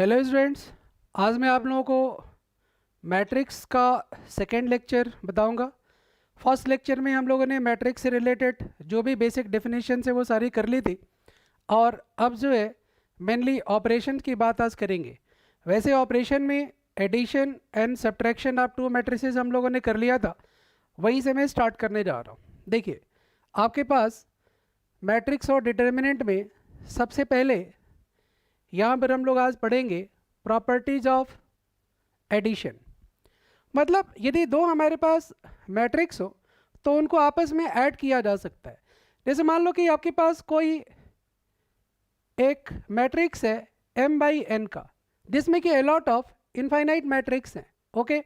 Hello students. आज मैं आप लोगों को मैट्रिक्स का सेकेंड लेक्चर बताऊंगा। फर्स्ट लेक्चर में हम लोगों ने मैट्रिक्स से रिलेटेड जो भी बेसिक डेफिनेशन है वो सारी कर ली थी, और अब जो है मेनली ऑपरेशन की बात आज करेंगे। वैसे ऑपरेशन में addition and subtraction of two matrices हम लोगों ने कर लिया था, वहीं से मैं स्टार्ट करने जा रहा हूँ। देखिए, आपके पास मैट्रिक्स और डिटर्मिनेंट में सबसे पहले यहाँ पर हम लोग आज पढ़ेंगे प्रॉपर्टीज ऑफ एडिशन। मतलब यदि दो हमारे पास मैट्रिक्स हो तो उनको आपस में ऐड किया जा सकता है। जैसे मान लो कि आपके पास कोई एक मैट्रिक्स है m बाई n का, जिसमें कि अलॉट ऑफ इनफाइनाइट मैट्रिक्स हैं। Okay,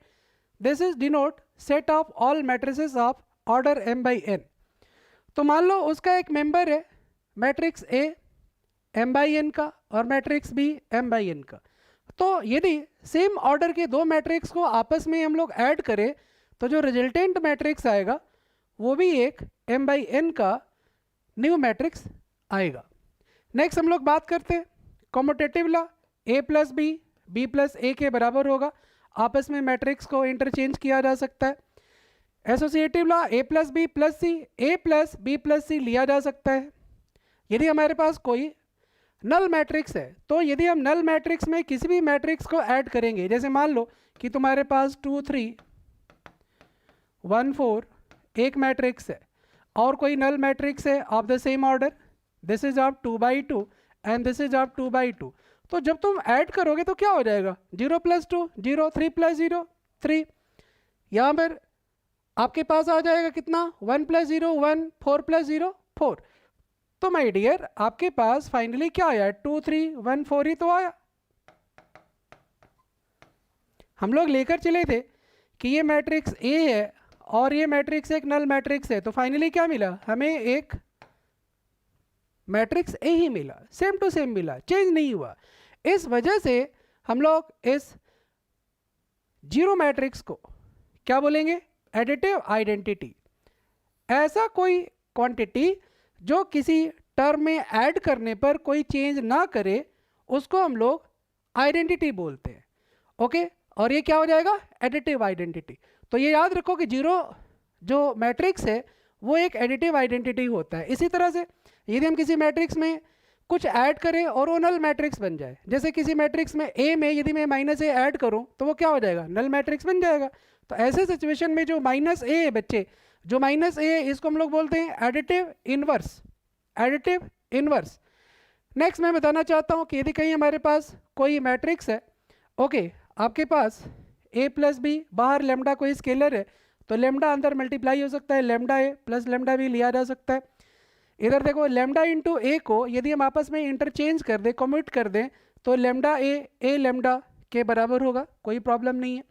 this is denote set of all matrices of order m by n। तो मान लो उसका एक मेंबर है matrix A m by n का और matrix B m by n का। तो यदि सेम ऑर्डर के दो मैट्रिक्स को आपस में हम लोग ऐड करें तो जो रिजल्टेंट मैट्रिक्स आएगा वो भी एक m बाई n का न्यू मैट्रिक्स आएगा। नेक्स्ट हम लोग बात करते हैं commutative law, a plus B B plus A के बराबर होगा। आपस में मैट्रिक्स को इंटरचेंज किया जा सकता है। Associative law, a plus B plus C A plus B plus C लिया जा सकता है। यदि हमारे पास कोई नल मैट्रिक्स है तो यदि हम नल मैट्रिक्स में किसी भी मैट्रिक्स को ऐड करेंगे, जैसे मान लो कि तुम्हारे पास 2 3 1 4 एक मैट्रिक्स है और कोई नल मैट्रिक्स है of the same order, this is of 2 by 2 and this is of 2 by 2। तो जब तुम ऐड करोगे तो क्या हो जाएगा, 0 प्लस 2 0, 3 प्लस 0 3। यहाँ पर आपके पास आ जाएगा कितना, 1 प्लस 0 1, 4 प्लस 0 4। तो माय डियर आपके पास फाइनली क्या आया, 2 3 1 4 ही तो आया। हम लोग लेकर चले थे कि ये मैट्रिक्स ए है और ये मैट्रिक्स एक नल मैट्रिक्स है, तो फाइनली क्या मिला हमें, एक मैट्रिक्स ए ही मिला, सेम टू सेम मिला, चेंज नहीं हुआ। इस वजह से हम लोग इस जीरो मैट्रिक्स को क्या बोलेंगे, एडिटिव आइडेंटिटी। ऐसा कोई क्वांटिटी जो किसी टर्म में ऐड करने पर कोई चेंज ना करे उसको हम लोग आइडेंटिटी बोलते हैं। ओके, और ये क्या हो जाएगा, एडिटिव आइडेंटिटी। तो ये याद रखो कि जीरो जो मैट्रिक्स है वो एक एडिटिव आइडेंटिटी होता है। इसी तरह से यदि हम किसी मैट्रिक्स में कुछ ऐड करें और वो नल मैट्रिक्स बन जाए, जैसे किसी मैट्रिक्स में ए में यदि मैं माइनस ए ऐड करूं तो वो क्या हो जाएगा, नल मैट्रिक्स बन जाएगा। तो ऐसे सिचुएशन में जो माइनस ए है बच्चे, जो माइनस ए इसको हम लोग बोलते हैं additive inverse, additive inverse. Next मैं बताना चाहता हूँ कि यदि कहीं हमारे पास कोई मैट्रिक्स है, ओके, आपके पास a प्लस बी, बाहर लेमडा कोई स्केलर है तो लेमडा अंदर मल्टीप्लाई हो सकता है, lambda A plus lambda B लिया जा सकता है। इधर देखो लेमडा इंटू ए को यदि हम आपस में इंटरचेंज कर दें, कम्यूट कर दें, तो लेमडा ए लेमडा के बराबर होगा, कोई प्रॉब्लम नहीं है।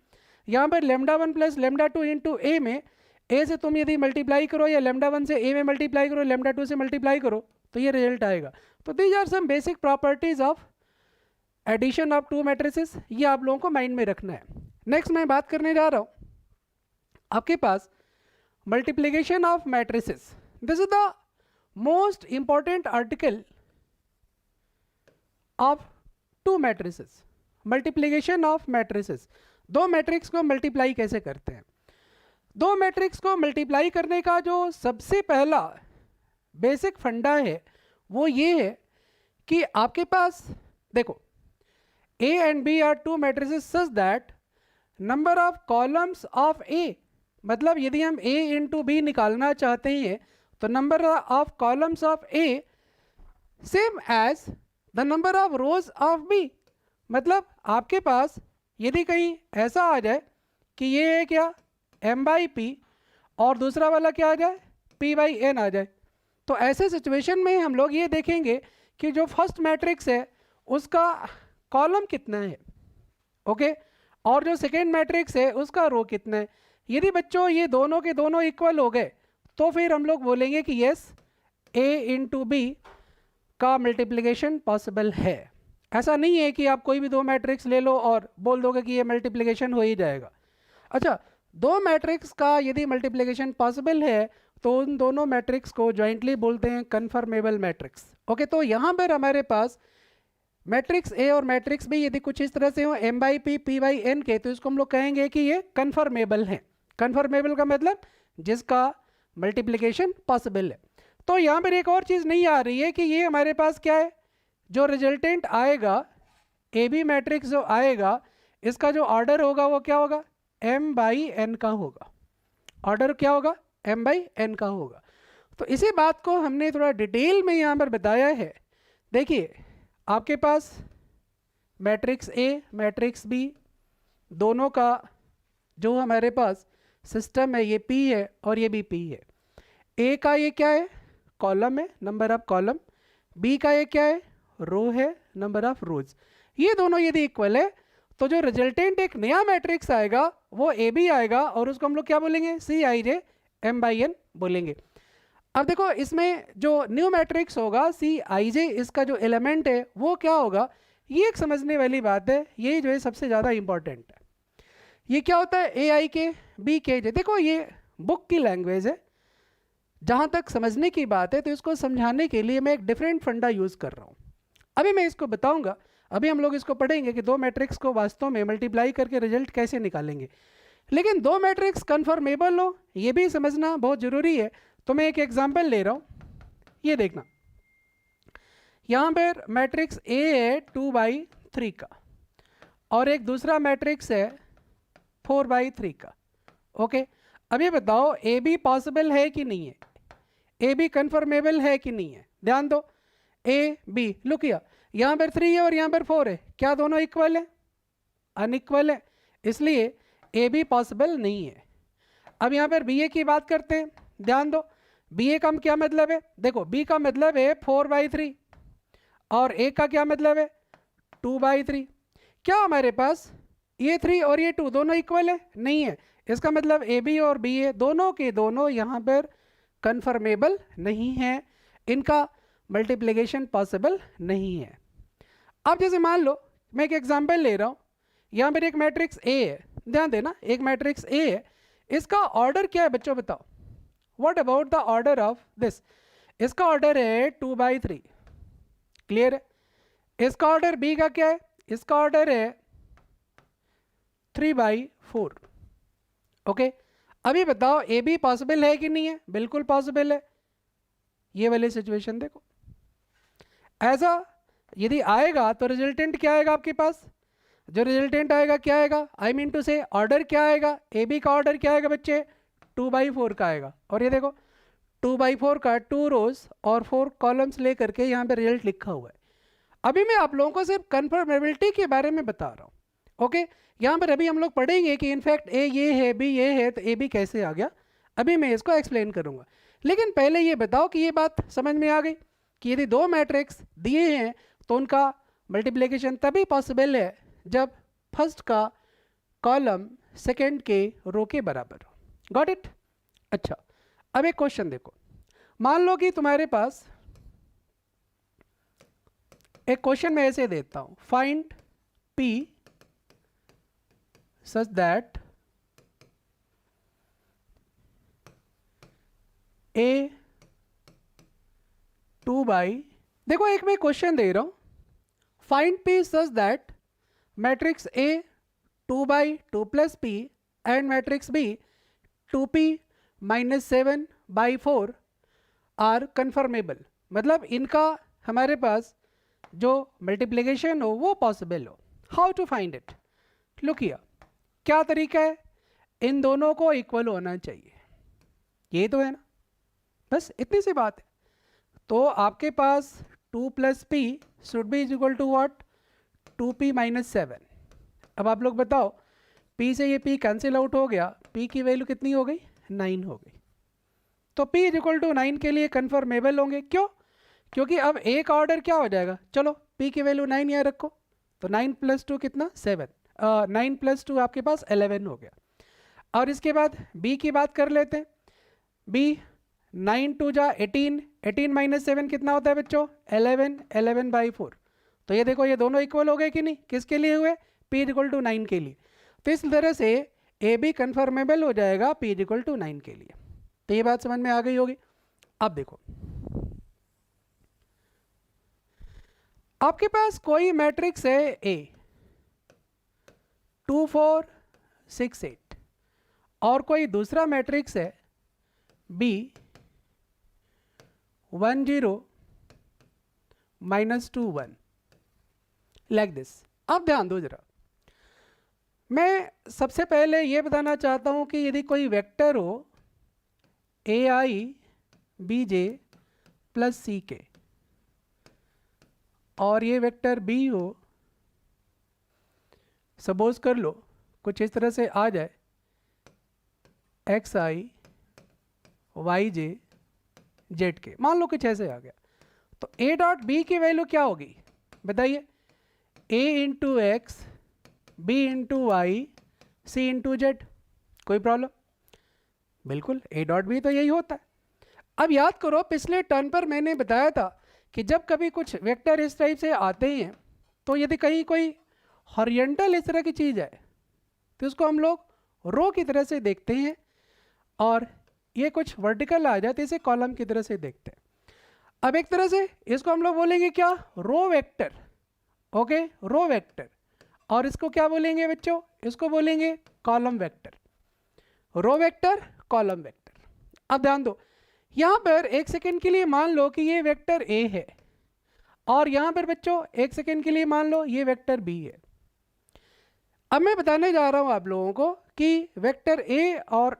यहाँ पर लेमडा 1 प्लस लेमडा 2 इंटू ए में ए से तुम यदि मल्टीप्लाई करो या लेमडा 1 से ए में मल्टीप्लाई करो, लेमडा 2 से मल्टीप्लाई करो तो ये रिजल्ट आएगा। तो these are some basic properties of addition of two matrices, ये आप लोगों को माइंड में रखना है। नेक्स्ट मैं बात करने जा रहा हूँ आपके पास multiplication of matrices. This is the most important article of two matrices. Multiplication of matrices, दो मैट्रिक्स को मल्टीप्लाई कैसे करते हैं। दो मैट्रिक्स को मल्टीप्लाई करने का जो सबसे पहला बेसिक फंडा है वो ये है कि आपके पास देखो A and B are two matrices such that number of columns of A, मतलब यदि हम A इंटू बी निकालना चाहते हैं तो number of columns of A same as the number of rows of B। मतलब आपके पास यदि कहीं ऐसा आ जाए कि ये है क्या, m बाई पी, और दूसरा वाला क्या आ जाए, p बाई n आ जाए, तो ऐसे सिचुएशन में हम लोग ये देखेंगे कि जो फर्स्ट मैट्रिक्स है उसका कॉलम कितना है, ओके, और जो सेकेंड मैट्रिक्स है उसका रो कितना है। यदि बच्चों ये दोनों के दोनों इक्वल हो गए तो फिर हम लोग बोलेंगे कि यस a इंटू बी का मल्टीप्लिकेशन पॉसिबल है। ऐसा नहीं है कि आप कोई भी दो मैट्रिक्स ले लो और बोल दोगे कि ये मल्टीप्लिकेशन हो ही जाएगा। अच्छा, दो मैट्रिक्स का यदि मल्टीप्लिकेशन पॉसिबल है तो उन दोनों मैट्रिक्स को जॉइंटली बोलते हैं कन्फर्मेबल मैट्रिक्स। ओके, तो यहाँ पर हमारे पास मैट्रिक्स ए और मैट्रिक्स बी यदि कुछ इस तरह से हो m by P P by N के, तो इसको हम लोग कहेंगे कि ये कन्फर्मेबल है। कन्फर्मेबल का मतलब जिसका मल्टीप्लिकेशन पॉसिबल है। तो यहाँ पर एक और चीज़ नहीं आ रही है कि ये हमारे पास क्या है, जो रिजल्टेंट आएगा ए बी मैट्रिक्स जो आएगा, इसका जो ऑर्डर होगा वो क्या होगा, m बाई एन का होगा। ऑर्डर क्या होगा, m बाई एन का होगा। तो इसी बात को हमने थोड़ा डिटेल में यहाँ पर बताया है। देखिए आपके पास मैट्रिक्स ए मैट्रिक्स बी दोनों का जो हमारे पास सिस्टम है, ये P है और ये भी P है। ए का ये क्या है, कॉलम है, नंबर ऑफ कॉलम। बी का ये क्या है, रो है, नंबर ऑफ रोज। ये दोनों यदि इक्वल है तो जो रिजल्टेंट एक नया मैट्रिक्स आएगा वो ए बी आएगा और उसको हम लोग क्या बोलेंगे, सी आई जे एम बाई एन बोलेंगे। अब देखो इसमें जो न्यू मैट्रिक्स होगा सी आई जे, इसका जो एलिमेंट है वो क्या होगा, ये एक समझने वाली बात है, ये जो है सबसे ज़्यादा इंपॉर्टेंट है। ये क्या होता है, ए आई के बी के जे। देखो ये बुक की लैंग्वेज है, जहाँ तक समझने की बात है तो इसको समझाने के लिए मैं एक डिफरेंट फंडा यूज़ कर रहा हूँ। अभी मैं इसको बताऊँगा, अभी हम लोग इसको पढ़ेंगे कि दो मैट्रिक्स को वास्तव में मल्टीप्लाई करके रिजल्ट कैसे निकालेंगे। लेकिन दो मैट्रिक्स कन्फर्मेबल हो ये भी समझना बहुत ज़रूरी है। तो मैं एक एग्जांपल ले रहा हूँ, ये देखना। यहाँ पर मैट्रिक्स ए है 2/3 का और एक दूसरा मैट्रिक्स है 4/3 का। ओके, अब ये बताओ ए बी पॉसिबल है कि नहीं है, ए बी कन्फर्मेबल है कि नहीं है। ध्यान दो, ए बी, लुक हियर, यहाँ पर 3 है और यहाँ पर 4 है, क्या दोनों इक्वल है, अनइक्वल है, इसलिए ए बी पॉसिबल नहीं है। अब यहाँ पर बी ए की बात करते हैं, ध्यान दो, बी ए का क्या मतलब है, देखो बी का मतलब है 4/3 और ए का क्या मतलब है 2/3। क्या हमारे पास ये 3 और ये 2 दोनों इक्वल है, नहीं है, इसका मतलब ए बी और बी ए दोनों के दोनों यहाँ पर कन्फर्मेबल नहीं है, इनका मल्टीप्लिकेशन पॉसिबल नहीं है। अब जैसे मान लो मैं एक एग्जांपल ले रहा हूँ, यहाँ पर एक मैट्रिक्स ए है, ध्यान देना एक मैट्रिक्स ए है, इसका ऑर्डर क्या है बच्चों बताओ, what about the order of this, इसका ऑर्डर है 2/3, क्लियर है। इसका ऑर्डर बी का क्या है, इसका ऑर्डर है 3/4। ओके, अभी बताओ ए बी पॉसिबल है कि नहीं है, बिल्कुल पॉसिबल है। ये वाली सिचुएशन देखो, ऐसा यदि आएगा तो रिजल्टेंट क्या आएगा आपके पास, जो रिजल्टेंट आएगा क्या आएगा, आई मीन टू से ऑर्डर क्या आएगा, ए बी का ऑर्डर क्या आएगा बच्चे, 2/4 का आएगा। और ये देखो 2/4 का 2 रोज और 4 कॉलम्स लेकर के यहाँ पे रिजल्ट लिखा हुआ है। अभी मैं आप लोगों को सिर्फ कन्फर्मेबिलिटी के बारे में बता रहा हूँ। ओके, यहाँ पर अभी हम लोग पढ़ेंगे कि इनफैक्ट ए ये है बी ये है तो ए बी कैसे आ गया, अभी मैं इसको एक्सप्लेन करूँगा। लेकिन पहले ये बताओ कि ये बात समझ में आ गई कि यदि दो मैट्रिक्स दिए हैं तो उनका मल्टीप्लिकेशन तभी पॉसिबल है जब फर्स्ट का कॉलम सेकंड के रो के बराबर हो। Got it. अच्छा, अब एक क्वेश्चन देखो, मान लो कि तुम्हारे पास एक क्वेश्चन मैं ऐसे देता हूं, find P such that A 2/, देखो एक मैं क्वेश्चन दे रहा हूं, find P such that matrix A 2/2 plus P and matrix B 2P - 7/4 are conformable, मतलब इनका हमारे पास जो मल्टीप्लिकेशन हो वो पॉसिबल हो। How to find it, look here, क्या तरीका है, इन दोनों को इक्वल होना चाहिए, ये तो है ना, बस इतनी सी बात है। तो आपके पास 2 + P should be equal to what, 2P - 7। अब आप लोग बताओ, P से ये P कैंसिल आउट हो गया, P की वैल्यू कितनी हो गई, 9 हो गई। तो P = 9 के लिए कन्फर्मेबल होंगे, क्यों, क्योंकि अब A का ऑर्डर क्या हो जाएगा, चलो P की वैल्यू 9 यहाँ रखो, तो 9 + 2 कितना 7, 9 + 2 आपके पास 11 हो गया। और इसके बाद B की बात कर लेते हैं, B 9 × 2 = 18, 18 - 7 कितना होता है बच्चों, 11, 11/4। तो ये देखो ये दोनों इक्वल हो गए कि नहीं, किसके लिए हुए, P = 9 के लिए। तो इस तरह से ए बी कन्फर्मेबल हो जाएगा P = 9 के लिए। तो ये बात समझ में आ गई होगी। अब देखो, आपके पास कोई मैट्रिक्स है ए 2 4 6 8 और कोई दूसरा मैट्रिक्स है बी 1 0 -2 1 लाइक दिस। अब ध्यान दो जरा, मैं सबसे पहले ये बताना चाहता हूँ कि यदि कोई वेक्टर हो ए आई बी जे प्लस सी के और ये वेक्टर बी हो, सपोज कर लो कुछ इस तरह से आ जाए X I Y J Z के, मान लो कुछ ऐसे आ गया, तो ए डॉट बी की वैल्यू क्या होगी बताइए? A into X B into Y C into Z. कोई प्रॉब्लम? बिल्कुल, ए डॉट बी तो यही होता है। अब याद करो पिछले टर्न पर मैंने बताया था कि जब कभी कुछ वेक्टर इस टाइप से आते हैं तो यदि कहीं कोई हॉरिजॉन्टल इस तरह की चीज़ है तो उसको हम लोग रो की तरह से देखते हैं, और ये कुछ वर्टिकल आ जाए तो इसे कॉलम की तरह से देखते हैं। अब एक तरह से इसको हम लोग बोलेंगे क्या? Row vector. Okay, row vector. और इसको क्या बोलेंगे बच्चों? इसको बोलेंगे column vector. Row vector, column vector. अब ध्यान दो, यहाँ पर एक सेकेंड के लिए मान लो कि ये वेक्टर ए है, और यहाँ पर बच्चों एक सेकेंड के लिए मान लो ये वेक्टर बी है। अब मैं बताने जा रहा हूँ आप लोगों को कि वेक्टर ए और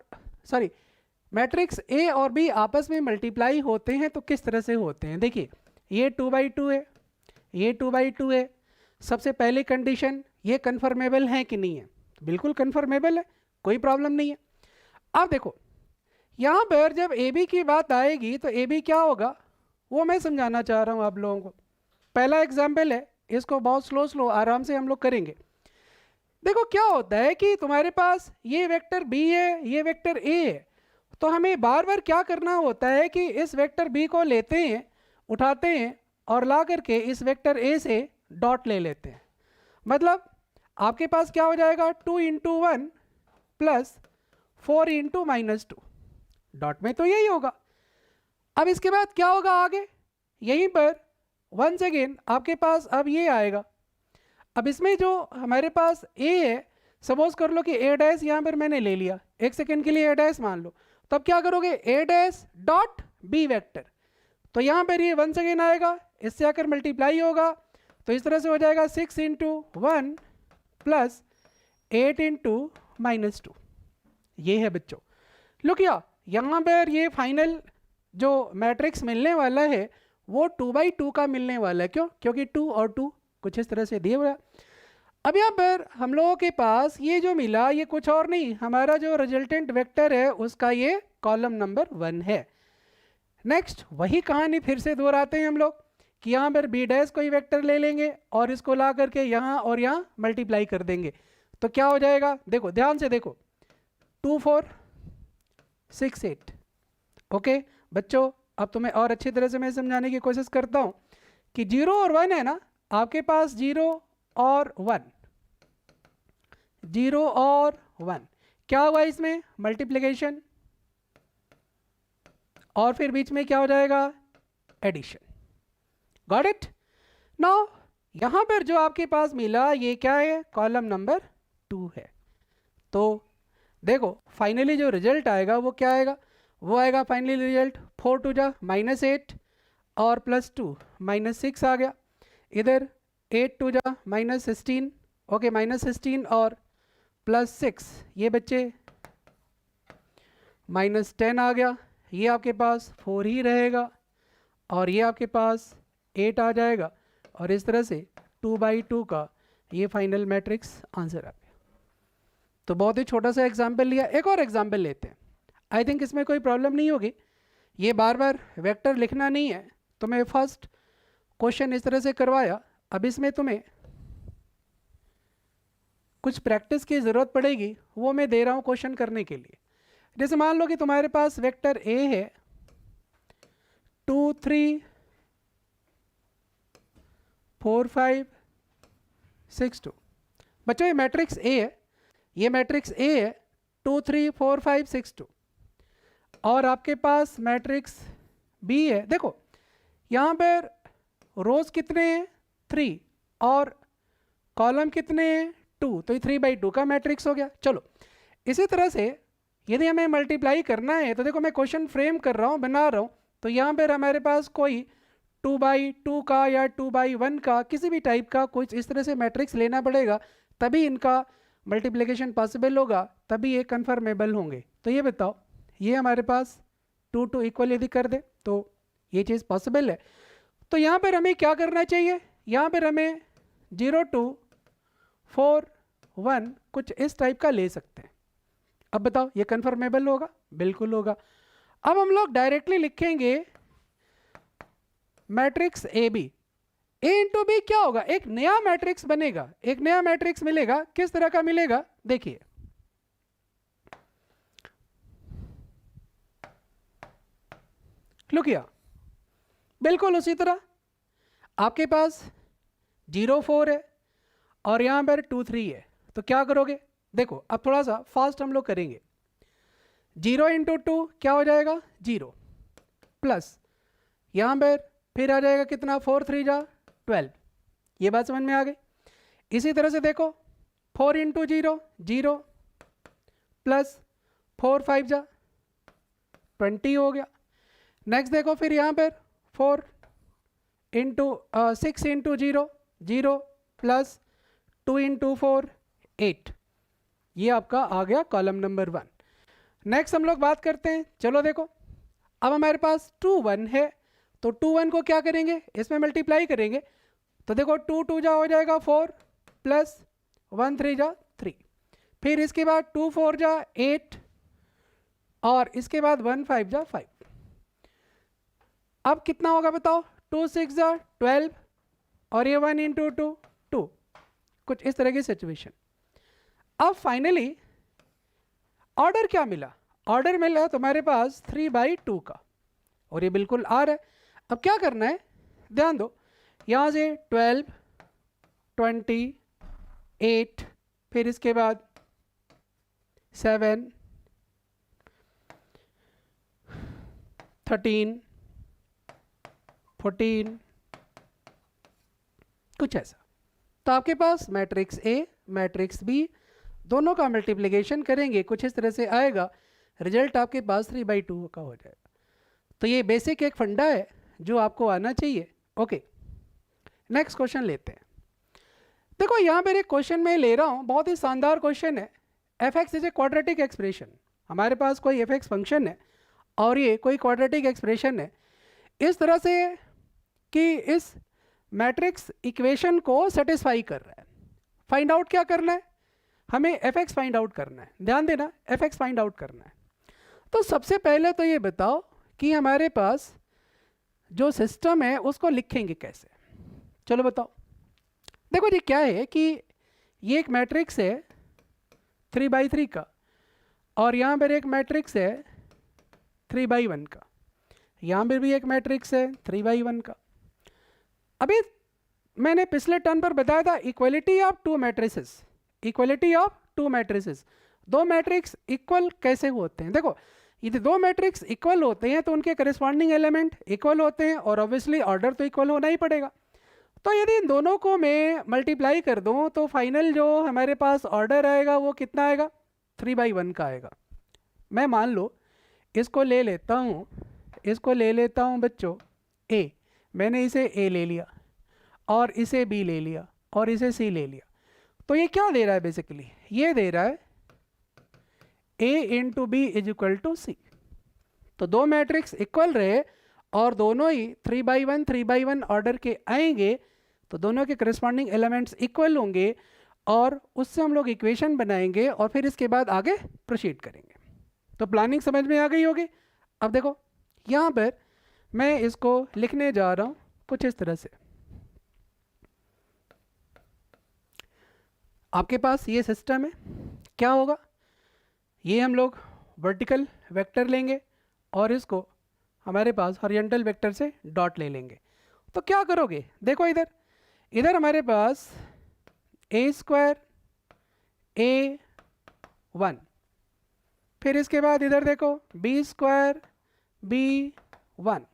मैट्रिक्स ए और बी आपस में मल्टीप्लाई होते हैं तो किस तरह से होते हैं। देखिए, ये 2/2 है, ये 2/2 है। सबसे पहली कंडीशन, ये कन्फर्मेबल है कि नहीं है? बिल्कुल कन्फर्मेबल है, कोई प्रॉब्लम नहीं है। अब देखो, यहाँ पर जब ए बी की बात आएगी तो ए बी क्या होगा वो मैं समझाना चाह रहा हूँ आप लोगों को। पहला एग्जाम्पल है, इसको बहुत स्लो आराम से हम लोग करेंगे। देखो क्या होता है कि तुम्हारे पास ये वेक्टर बी है, ये वेक्टर ए है, तो हमें बार बार क्या करना होता है कि इस वेक्टर बी को लेते हैं, उठाते हैं और ला करके इस वेक्टर ए से डॉट ले लेते हैं। मतलब आपके पास क्या हो जाएगा? 2 × 1 + 4 × -2। डॉट में तो यही होगा। अब इसके बाद क्या होगा आगे? यहीं पर वंस अगेन आपके पास अब ये आएगा। अब इसमें जो हमारे पास ए है, सपोज कर लो कि ए डैश यहाँ पर मैंने ले लिया, एक सेकेंड के लिए ए डैश मान लो, तब क्या करोगे? ए डैश डॉट बी वेक्टर। तो यहाँ पर ये वंस अगेन आएगा, इससे आकर मल्टीप्लाई होगा, तो इस तरह से हो जाएगा 6 × 1 + 8 × -2। ये है बच्चों। लो क्या, यहाँ पर ये फाइनल जो मैट्रिक्स मिलने वाला है वो 2/2 का मिलने वाला है। क्यों? क्योंकि 2 और 2 कुछ इस तरह से दिए हुआ है। अब यहाँ पर हम लोगों के पास ये जो मिला ये कुछ और नहीं, हमारा जो रिजल्टेंट वेक्टर है उसका ये कॉलम नंबर 1 है। नेक्स्ट वही कहानी फिर से दोहराते हैं हम लोग कि यहाँ पर बी डैश कोई वेक्टर ले लेंगे और इसको ला करके यहाँ और यहाँ मल्टीप्लाई कर देंगे, तो क्या हो जाएगा? देखो ध्यान से देखो, 2 4 6 8। ओके बच्चों, अब तुम्हें और अच्छी तरह से मैं समझाने की कोशिश करता हूँ कि 0 और 1 है ना, आपके पास 0 और 1, 0 और 1 क्या हुआ इसमें? मल्टीप्लिकेशन, और फिर बीच में क्या हो जाएगा? एडिशन। Got it? नाउ यहाँ पर जो आपके पास मिला ये क्या है? कॉलम नंबर 2 है। तो देखो फाइनली जो रिजल्ट आएगा वो क्या आएगा? वो आएगा फाइनली रिजल्ट 4 × 2 = -8 और +2 -6 आ गया। इधर 8 × 2 = -16। ओके, -16 और +6 ये बच्चे -10 आ गया। ये आपके पास 4 ही रहेगा और ये आपके पास 8 आ जाएगा, और इस तरह से 2/2 का ये फाइनल मैट्रिक्स आंसर आ गया। तो बहुत ही छोटा सा एग्जाम्पल लिया, एक और एग्जाम्पल लेते हैं। आई थिंक इसमें कोई प्रॉब्लम नहीं होगी। ये बार बार वेक्टर लिखना नहीं है, तो मैं फर्स्ट क्वेश्चन इस तरह से करवाया। अब इसमें तुम्हें कुछ प्रैक्टिस की ज़रूरत पड़ेगी, वो मैं दे रहा हूँ क्वेश्चन करने के लिए। जैसे मान लो कि तुम्हारे पास वेक्टर ए है 2 3 4 5 6 2। बच्चों ये मैट्रिक्स ए है, ये मैट्रिक्स ए है 2 3 4 5 6 2, और आपके पास मैट्रिक्स बी है। देखो यहाँ पर रोज कितने हैं? 3 और कॉलम कितने हैं 2, तो ये 3/2 का मैट्रिक्स हो गया। चलो इसी तरह से यदि हमें मल्टीप्लाई करना है तो देखो मैं क्वेश्चन फ्रेम कर रहा हूँ, बना रहा हूँ, तो यहाँ पर हमारे पास कोई 2/2 का या 2/1 का किसी भी टाइप का कुछ इस तरह से मैट्रिक्स लेना पड़ेगा, तभी इनका मल्टीप्लिकेशन पॉसिबल होगा, तभी ये कन्फर्मेबल होंगे। तो ये बताओ, ये हमारे पास 2 इक्वल यदि कर दे तो ये चीज़ पॉसिबल है। तो यहाँ पर हमें क्या करना चाहिए, यहाँ पर हमें 0 2 4 1 कुछ इस टाइप का ले सकते हैं। अब बताओ ये कन्फर्मेबल होगा, बिल्कुल होगा। अब हम लोग डायरेक्टली लिखेंगे matrix A B, A into B क्या होगा, एक नया मैट्रिक्स बनेगा, एक नया मैट्रिक्स मिलेगा। किस तरह का मिलेगा देखिए, लुक हियर, बिल्कुल उसी तरह आपके पास 0 4 है और यहां पर 2 3 है, तो क्या करोगे देखो, अब थोड़ा सा फास्ट हम लोग करेंगे। 0 इंटू 2 क्या हो जाएगा 0, प्लस यहां पर फिर आ जाएगा कितना 4 3 जा 12, ये बात समझ में आ गई। इसी तरह से देखो 4 इंटू 0 0, प्लस 4 5 जा 20 हो गया। नेक्स्ट देखो फिर यहाँ पर 4 इंटू 6 इंटू 0 0, प्लस 2 इंटू 4 8, ये आपका आ गया कॉलम नंबर 1। नेक्स्ट हम लोग बात करते हैं, चलो देखो अब हमारे पास 2 1 है, तो 2 1 को क्या करेंगे, इसमें मल्टीप्लाई करेंगे, तो देखो 2 2 जा हो जाएगा 4, प्लस 1 3 जा 3, फिर इसके बाद 2 4 जा 8 और इसके बाद 1 5 जा 5। अब कितना होगा बताओ, 2 6 जा 12 और ये 1 इंटू 2 2, कुछ इस तरह की सिचुएशन। अब फाइनली ऑर्डर क्या मिला, ऑर्डर मिला तुम्हारे पास 3/2 का, और ये बिल्कुल आ रहा है। अब क्या करना है, ध्यान दो, यहाँ से 12 20 8, फिर इसके बाद 7 13 14, कुछ ऐसा। तो आपके पास मैट्रिक्स ए मैट्रिक्स बी दोनों का मल्टीप्लिकेशन करेंगे, कुछ इस तरह से आएगा, रिजल्ट आपके पास 3/2 का हो जाएगा। तो ये बेसिक एक फंडा है जो आपको आना चाहिए। ओके, नेक्स्ट क्वेश्चन लेते हैं। देखो यहाँ पर एक क्वेश्चन मैं ले रहा हूँ, बहुत ही शानदार क्वेश्चन है। F x is a quadratic expression, हमारे पास कोई एफ एक्स फंक्शन है और ये कोई क्वाड्रेटिक एक्सप्रेशन है, इस तरह से कि इस मैट्रिक्स इक्वेशन को सेटिस्फाई कर रहा है। फाइंड आउट क्या करना है, हमें एफ एक्स फाइंड आउट करना है, ध्यान देना, एफ एक्स फाइंड आउट करना है। तो सबसे पहले तो ये बताओ कि हमारे पास जो सिस्टम है उसको लिखेंगे कैसे, चलो बताओ। देखो जी क्या है कि ये एक मैट्रिक्स है 3/3 का और यहाँ पर एक मैट्रिक्स है 3/1 का, यहाँ पर भी एक मैट्रिक्स है 3/1 का। अभी मैंने पिछले टर्न पर बताया था equality of two matrices, equality of two matrices, दो मैट्रिक्स इक्वल कैसे होते हैं। देखो यदि दो मैट्रिक्स इक्वल होते हैं तो उनके करस्पॉन्डिंग एलिमेंट इक्वल होते हैं और ऑब्वियसली ऑर्डर तो इक्वल होना ही पड़ेगा। तो यदि इन दोनों को मैं मल्टीप्लाई कर दूं तो फाइनल जो हमारे पास ऑर्डर आएगा वो कितना आएगा 3/1 का आएगा। मैं मान लो इसको ले लेता हूँ, इसको ले लेता हूँ बच्चों ए, मैंने इसे ए ले लिया और इसे बी ले लिया और इसे सी ले लिया, तो ये क्या दे रहा है बेसिकली, ये दे रहा है A into B is equal to C. तो दो मैट्रिक्स इक्वल रहे और दोनों ही 3/1 ऑर्डर के आएंगे तो दोनों के करस्पॉन्डिंग एलिमेंट्स इक्वल होंगे और उससे हम लोग इक्वेशन बनाएंगे और फिर इसके बाद आगे प्रोसीड करेंगे। तो प्लानिंग समझ में आ गई होगी। अब देखो यहाँ पर मैं इसको लिखने जा रहा हूँ कुछ इस तरह से, आपके पास ये सिस्टम है, क्या होगा, ये हम लोग वर्टिकल वेक्टर लेंगे और इसको हमारे पास हॉरिजॉन्टल वेक्टर से डॉट ले लेंगे। तो क्या करोगे, देखो इधर इधर हमारे पास a² a1, फिर इसके बाद इधर देखो b² b1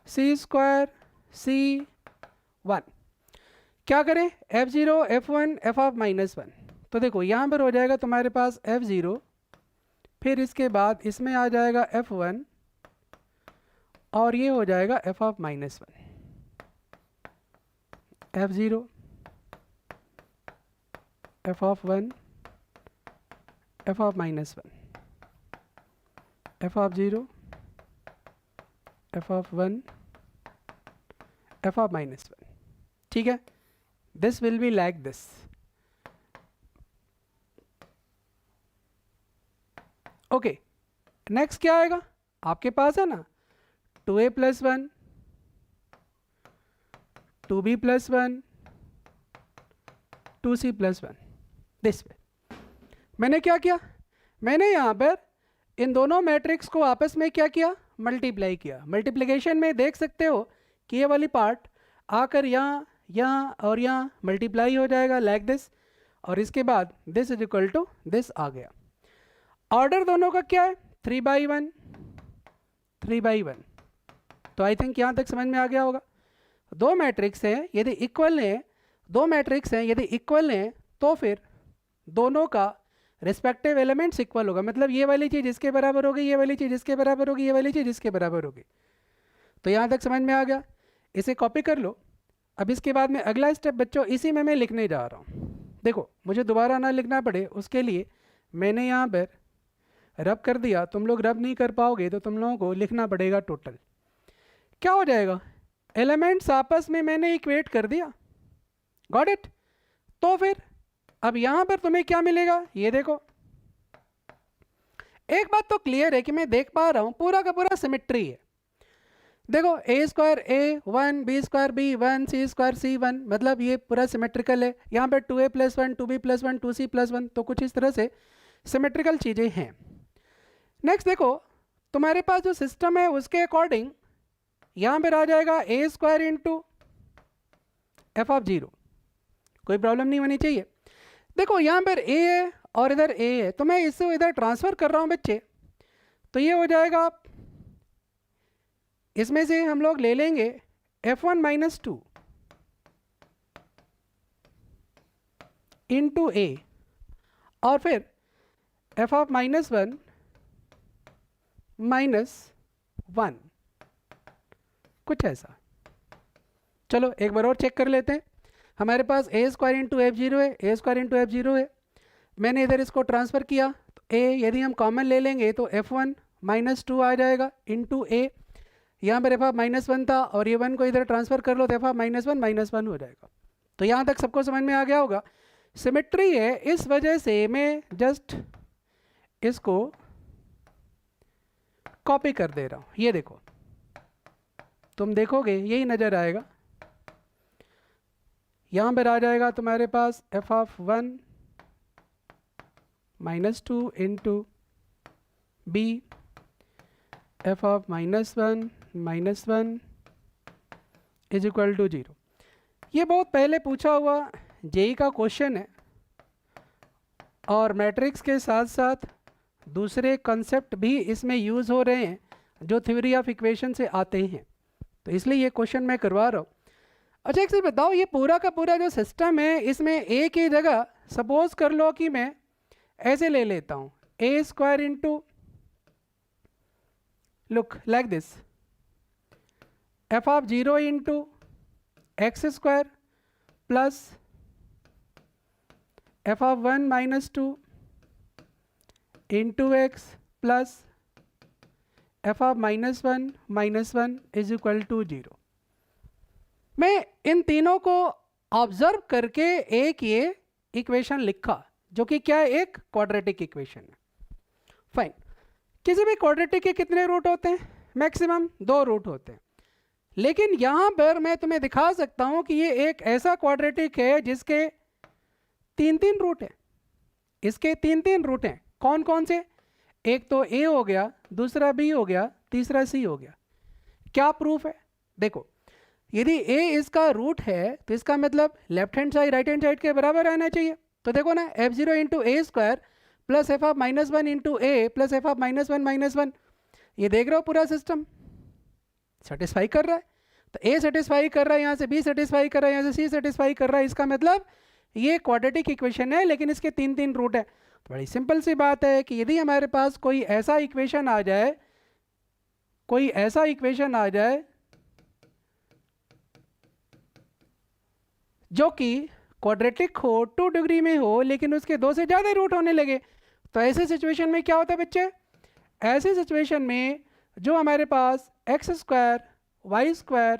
c² c1, क्या करें, F0 F1 F ऑफ -1। तो देखो यहाँ पर हो जाएगा तुम्हारे पास F0, फिर इसके बाद इसमें आ जाएगा F1 और ये हो जाएगा F of -1। F0 F of 1 F of -1, F of 0 F of 1 F of -1। ठीक है, this will be like this. Okay, next क्या आएगा आपके पास है ना, 2a + 1 2b + 1 2c + 1। This way मैंने क्या किया, मैंने यहाँ पर इन दोनों मैट्रिक्स को आपस में क्या किया, मल्टीप्लाई किया। मल्टीप्लिकेशन में देख सकते हो कि ये वाली पार्ट आकर यहाँ यहाँ और यहाँ मल्टीप्लाई हो जाएगा लाइक दिस, और इसके बाद this is equal to this आ गया। ऑर्डर दोनों का क्या है, 3/1 3/1। तो आई थिंक यहाँ तक समझ में आ गया होगा। दो मैट्रिक्स हैं यदि इक्वल हैं, दो मैट्रिक्स हैं यदि इक्वल हैं तो फिर दोनों का रिस्पेक्टिव एलिमेंट्स इक्वल होगा। मतलब ये वाली चीज़ इसके बराबर होगी, ये वाली चीज़ इसके बराबर होगी, ये वाली चीज़ इसके बराबर होगी। तो यहाँ तक समझ में आ गया, इसे कॉपी कर लो। अब इसके बाद में अगला स्टेप बच्चों इसी में मैं लिखने जा रहा हूँ। देखो मुझे दोबारा ना लिखना पड़े उसके लिए मैंने यहाँ पर रब कर दिया। तुम लोग रब नहीं कर पाओगे तो तुम लोगों को लिखना पड़ेगा टोटल। क्या हो जाएगा, एलिमेंट्स आपस में मैंने इक्वेट कर दिया, गॉट इट। तो फिर अब यहाँ पर तुम्हें क्या मिलेगा, ये देखो। एक बात तो क्लियर है कि मैं देख पा रहा हूँ पूरा का पूरा सिमेट्री है। देखो a² a1 b² b1 c² c1, मतलब ये पूरा सिमेट्रिकल है। यहाँ पर 2a + 1 2b + 1 2c + 1, तो कुछ इस तरह से सिमेट्रिकल चीज़ें हैं। नेक्स्ट देखो तुम्हारे पास जो सिस्टम है उसके अकॉर्डिंग यहाँ पर आ जाएगा a² × f ऑफ 0। कोई प्रॉब्लम नहीं होनी चाहिए। देखो यहाँ पर a है और इधर a है, तो मैं इससे इधर ट्रांसफ़र कर रहा हूँ बच्चे। तो ये हो जाएगा, इसमें से हम लोग ले लेंगे f1 - 2 इंटू a और फिर f ऑफ -1 -1, कुछ ऐसा। चलो एक बार और चेक कर लेते हैं। हमारे पास a² × f0 है, a² × f0 है। मैंने इधर इसको ट्रांसफ़र किया तो a यदि हम कॉमन ले लेंगे तो f1 - 2 आ जाएगा इंटू a। यहाँ पर f ऑफ -1 था और ये 1 को इधर ट्रांसफ़र कर लो तो f ऑफ -1 -1 हो जाएगा। तो यहाँ तक सबको समझ में आ गया होगा। सिमेट्री है, इस वजह से मैं जस्ट इसको कॉपी कर दे रहा हूँ। ये देखो तुम देखोगे यही नज़र आएगा। यहाँ पर आ जाएगा तुम्हारे पास f of 1 -2 into b f of -1 -1 is equal to 0। ये बहुत पहले पूछा हुआ जेई का क्वेश्चन है और मैट्रिक्स के साथ साथ दूसरे कंसेप्ट भी इसमें यूज़ हो रहे हैं जो थ्योरी ऑफ इक्वेशन से आते हैं, तो इसलिए ये क्वेश्चन मैं करवा रहा हूँ। अच्छा एक चीज़ बताओ, ये पूरा का पूरा जो सिस्टम है इसमें a की जगह सपोज कर लो कि मैं ऐसे ले लेता हूँ a² into, look like this, f of 0 into x² plus f of 1 -2 into x plus f of -1 -1 is equal to 0। मैं इन तीनों को ऑब्जर्व करके एक ये इक्वेशन लिखा जो कि क्या है, एक क्वाड्रेटिक इक्वेशन है। फाइन, किसी भी क्वाड्रेटिक के कितने रूट होते हैं, मैक्सिमम 2 रूट होते हैं। लेकिन यहाँ पर मैं तुम्हें दिखा सकता हूँ कि ये एक ऐसा क्वाड्रेटिक है जिसके 3 रूट हैं। इसके 3 रूट हैं। कौन कौन से, एक तो a हो गया, दूसरा b हो गया, तीसरा c हो गया। क्या प्रूफ है, देखो यदि a इसका रूट है तो इसका मतलब left hand side right hand side के बराबर आना चाहिए। तो देखो ना, f0 into a² plus f of -1 into a plus f of -1 -1, ये देख रहे हो पूरा सिस्टम सेटिस्फाई कर रहा है। तो ए सेटिस्फाई कर रहा है यहाँ से, बी सेटिस्फाई कर रहा है यहाँ से, सी सेटिस्फाई कर रहा है। इसका मतलब ये क्वाड्रेटिक इक्वेशन है, लेकिन इसके तीन तीन रूट है। तो बड़ी सिंपल सी बात है कि यदि हमारे पास कोई ऐसा इक्वेशन आ जाए, कोई ऐसा इक्वेशन आ जाए जो कि क्वाड्रेटिक हो, 2 डिग्री में हो, लेकिन उसके 2 से ज़्यादा रूट होने लगे, तो ऐसे सिचुएशन में क्या होता है बच्चे? ऐसे सिचुएशन में जो हमारे पास X square Y square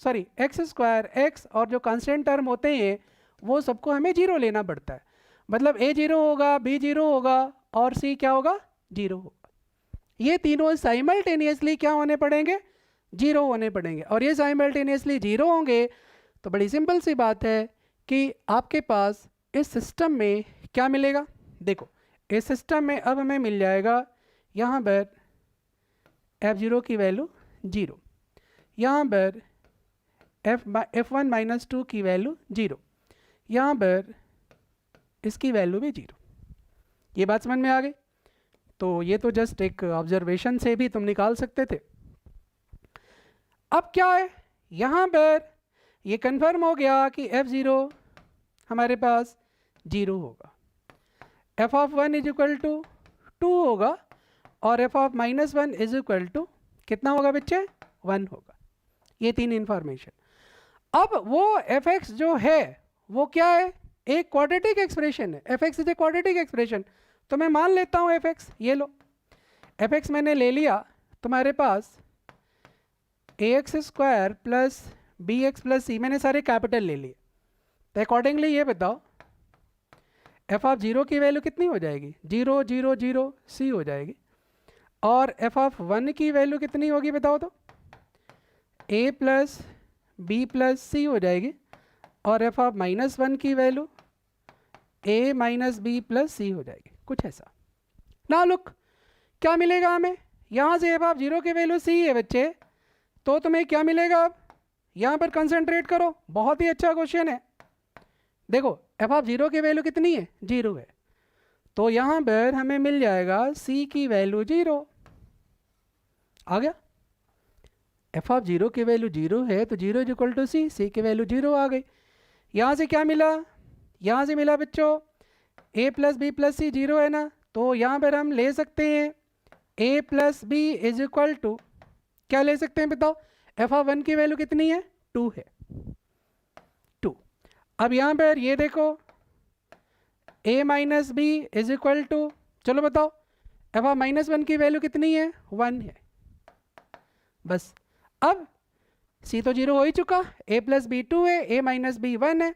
sorry X square X और जो कांस्टेंट टर्म होते हैं वो सबको हमें जीरो लेना पड़ता है। मतलब ए जीरो होगा, बी जीरो होगा और सी क्या होगा? जीरो होगा। ये तीनों साइमल्टेनियसली क्या होने पड़ेंगे? जीरो होने पड़ेंगे। और ये साइमल्टेनियसली जीरो होंगे तो बड़ी सिंपल सी बात है कि आपके पास इस सिस्टम में क्या मिलेगा? देखो इस सिस्टम में अब हमें मिल जाएगा यहाँ पर f0 की वैल्यू जीरो, यहाँ पर f1 माइनस 2 की वैल्यू जीरो, यहाँ पर इसकी वैल्यू भी जीरो। ये बात समझ में आ गई? तो ये तो जस्ट एक ऑब्जर्वेशन से भी तुम निकाल सकते थे। अब क्या है, यहाँ पर ये कंफर्म हो गया कि f0 हमारे पास जीरो होगा, f of 1 is equal to 2 होगा और f of minus 1 is equal to कितना होगा बच्चे? 1 होगा। ये तीन इंफॉर्मेशन। अब वो fx जो है वो क्या है? एक क्वाड्रेटिक एक्सप्रेशन है। fx is a quadratic expression, तो मैं मान लेता हूँ fx। ये लो fx मैंने ले लिया, तुम्हारे पास ax square plus B X plus C, मैंने सारे कैपिटल ले लिए। तो अकॉर्डिंगली ये बताओ f ऑफ जीरो की वैल्यू कितनी हो जाएगी? 0 0 0 सी हो जाएगी। और f ऑफ 1 की वैल्यू कितनी होगी बताओ तो? a plus B plus C हो जाएगी। और f ऑफ माइनस 1 की value a minus B plus C हो जाएगी, कुछ ऐसा ना। लुक क्या मिलेगा हमें यहाँ से? f ऑफ जीरो की वैल्यू सी है बच्चे, तो तुम्हें क्या मिलेगा? अब यहाँ पर कंसंट्रेट करो, बहुत ही अच्छा क्वेश्चन है। देखो f ऑफ जीरो की वैल्यू कितनी है? जीरो है, तो यहाँ पर हमें मिल जाएगा c की वैल्यू जीरो। आ गया? f ऑफ जीरो की वैल्यू जीरो है तो जीरो इज इक्वल टू सी, सी की वैल्यू जीरो आ गई। यहाँ से क्या मिला? यहाँ से मिला बच्चों a plus B plus C zero है ना, तो यहाँ पर हम ले सकते हैं a plus B is equal to क्या ले सकते हैं बताओ? f ऑफ 1 की वैल्यू कितनी है? 2 है, 2। अब यहाँ पर ये देखो a minus B is equal to, चलो बताओ f ऑफ माइनस 1 की वैल्यू कितनी है? 1 है। बस अब c तो जीरो हो ही चुका, a प्लस बी 2 है, a माइनस बी 1 है।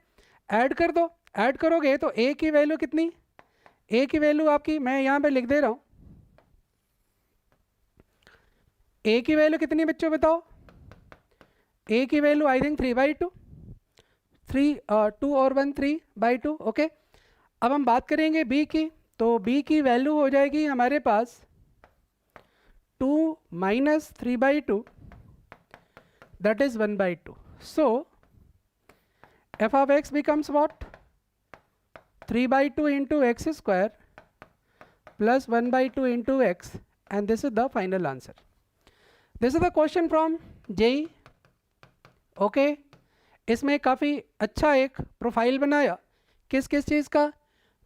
ऐड कर दो, ऐड करोगे तो a की वैल्यू कितनी? a की वैल्यू आपकी मैं यहाँ पे लिख दे रहा हूँ, a की वैल्यू कितनी बच्चों बताओ? a की वैल्यू आई थिंक 3/2, 2 और 1 3/2। ओके, अब हम बात करेंगे b की, तो b की वैल्यू हो जाएगी हमारे पास 2 minus 3/2 that is 1/2. So f of x becomes what? 3/2 into x square plus 1/2 into x, and this is the final answer. This is the question from JEE. Okay, इसमें काफ़ी अच्छा एक प्रोफाइल बनाया किस किस चीज़ का?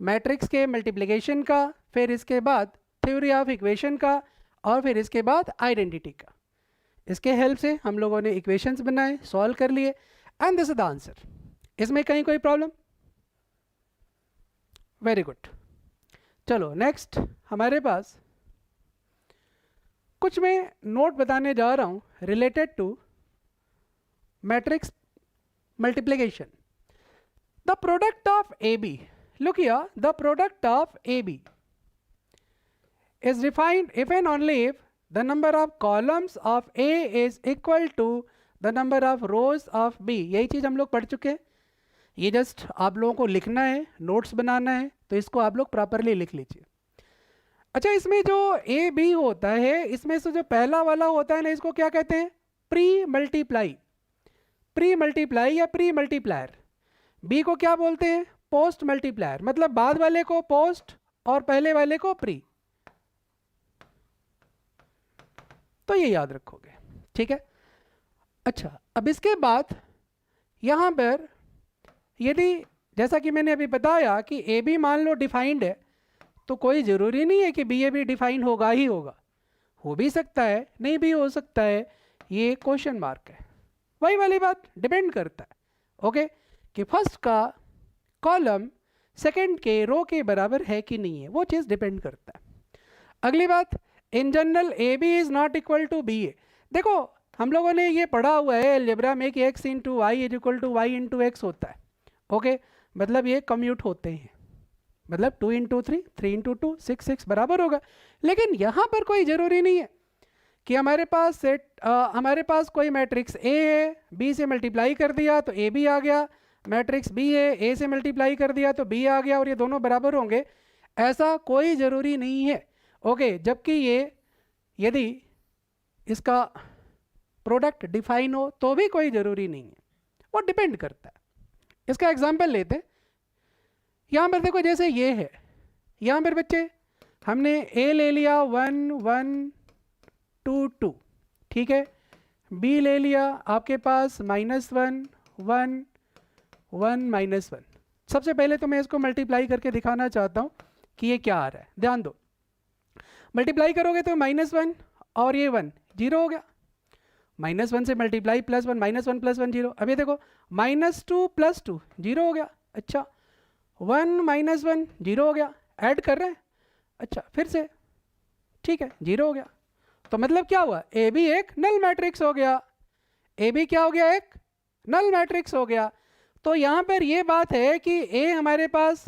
मैट्रिक्स के मल्टीप्लिकेशन का, फिर इसके बाद थ्योरी ऑफ इक्वेशन का, और फिर इसके बाद आइडेंटिटी का। इसके हेल्प से हम लोगों ने इक्वेशंस बनाए, सॉल्व कर लिए, and this is the answer. इसमें कहीं कोई प्रॉब्लम? Very good. चलो नेक्स्ट हमारे पास कुछ मैं नोट बताने जा रहा हूँ related to matrix multiplication. The product of AB, look here, the product of AB is defined if and only if the number of columns of A is equal to the number of rows of B. यही चीज़ हम लोग पढ़ चुके हैं। ये just आप लोगों को लिखना है, नोट्स बनाना है, तो इसको आप लोग प्रॉपरली लिख लीजिए। अच्छा, इसमें जो ए बी होता है, इसमें से जो पहला वाला होता है ना, इसको क्या कहते हैं? Pre multiply. प्री मल्टीप्लाई या प्री मल्टीप्लायर। बी को क्या बोलते हैं? पोस्ट मल्टीप्लायर, मतलब बाद वाले को पोस्ट और पहले वाले को प्री। तो ये याद रखोगे, ठीक है। अच्छा, अब इसके बाद यहाँ पर यदि जैसा कि मैंने अभी बताया कि ए बी मान लो डिफाइंड है, तो कोई ज़रूरी नहीं है कि बी ए भी डिफाइंड होगा ही होगा, हो भी सकता है नहीं भी हो सकता है, ये क्वेश्चन मार्क है। वही वाली बात, डिपेंड करता है ओके कि फर्स्ट का कॉलम सेकंड के रो के बराबर है कि नहीं है, वो चीज़ डिपेंड करता है। अगली बात, in general A B is not equal to B A. देखो हम लोगों ने ये पढ़ा हुआ है अलजेब्रा में कि x into Y is equal to Y into X होता है ओके मतलब ये कम्यूट होते हैं, मतलब 2 इंटू 3, 3 इंटू 2, 6 बराबर होगा। लेकिन यहाँ पर कोई ज़रूरी नहीं है कि हमारे पास हमारे पास कोई मैट्रिक्स ए है, बी से मल्टीप्लाई कर दिया तो ए बी आ गया, मैट्रिक्स बी है, ए से मल्टीप्लाई कर दिया तो बी आ गया और ये दोनों बराबर होंगे, ऐसा कोई ज़रूरी नहीं है ओके जबकि ये यदि इसका प्रोडक्ट डिफाइन हो तो भी कोई ज़रूरी नहीं है, वो डिपेंड करता है। इसका एग्जांपल लेते हैं, यहाँ पर देखो जैसे ये है, यहाँ पर बच्चे हमने ए ले लिया 1 1 2 2 ठीक है, बी ले लिया आपके पास -1 1 1 -1। सबसे पहले तो मैं इसको मल्टीप्लाई करके दिखाना चाहता हूँ कि ये क्या आ रहा है, ध्यान दो। मल्टीप्लाई करोगे तो -1 और ये 1 0 हो गया, -1 से मल्टीप्लाई +1 -1 + 1 0। अब ये देखो -2 + 2 0 हो गया, अच्छा 1 -1 0 हो गया, ऐड कर रहे हैं, अच्छा फिर से ठीक है 0 हो गया। तो मतलब क्या हुआ, ए बी एक नल मैट्रिक्स हो गया, ए बी क्या हो गया, एक नल मैट्रिक्स हो गया। तो यहाँ पर ये बात है कि ए हमारे पास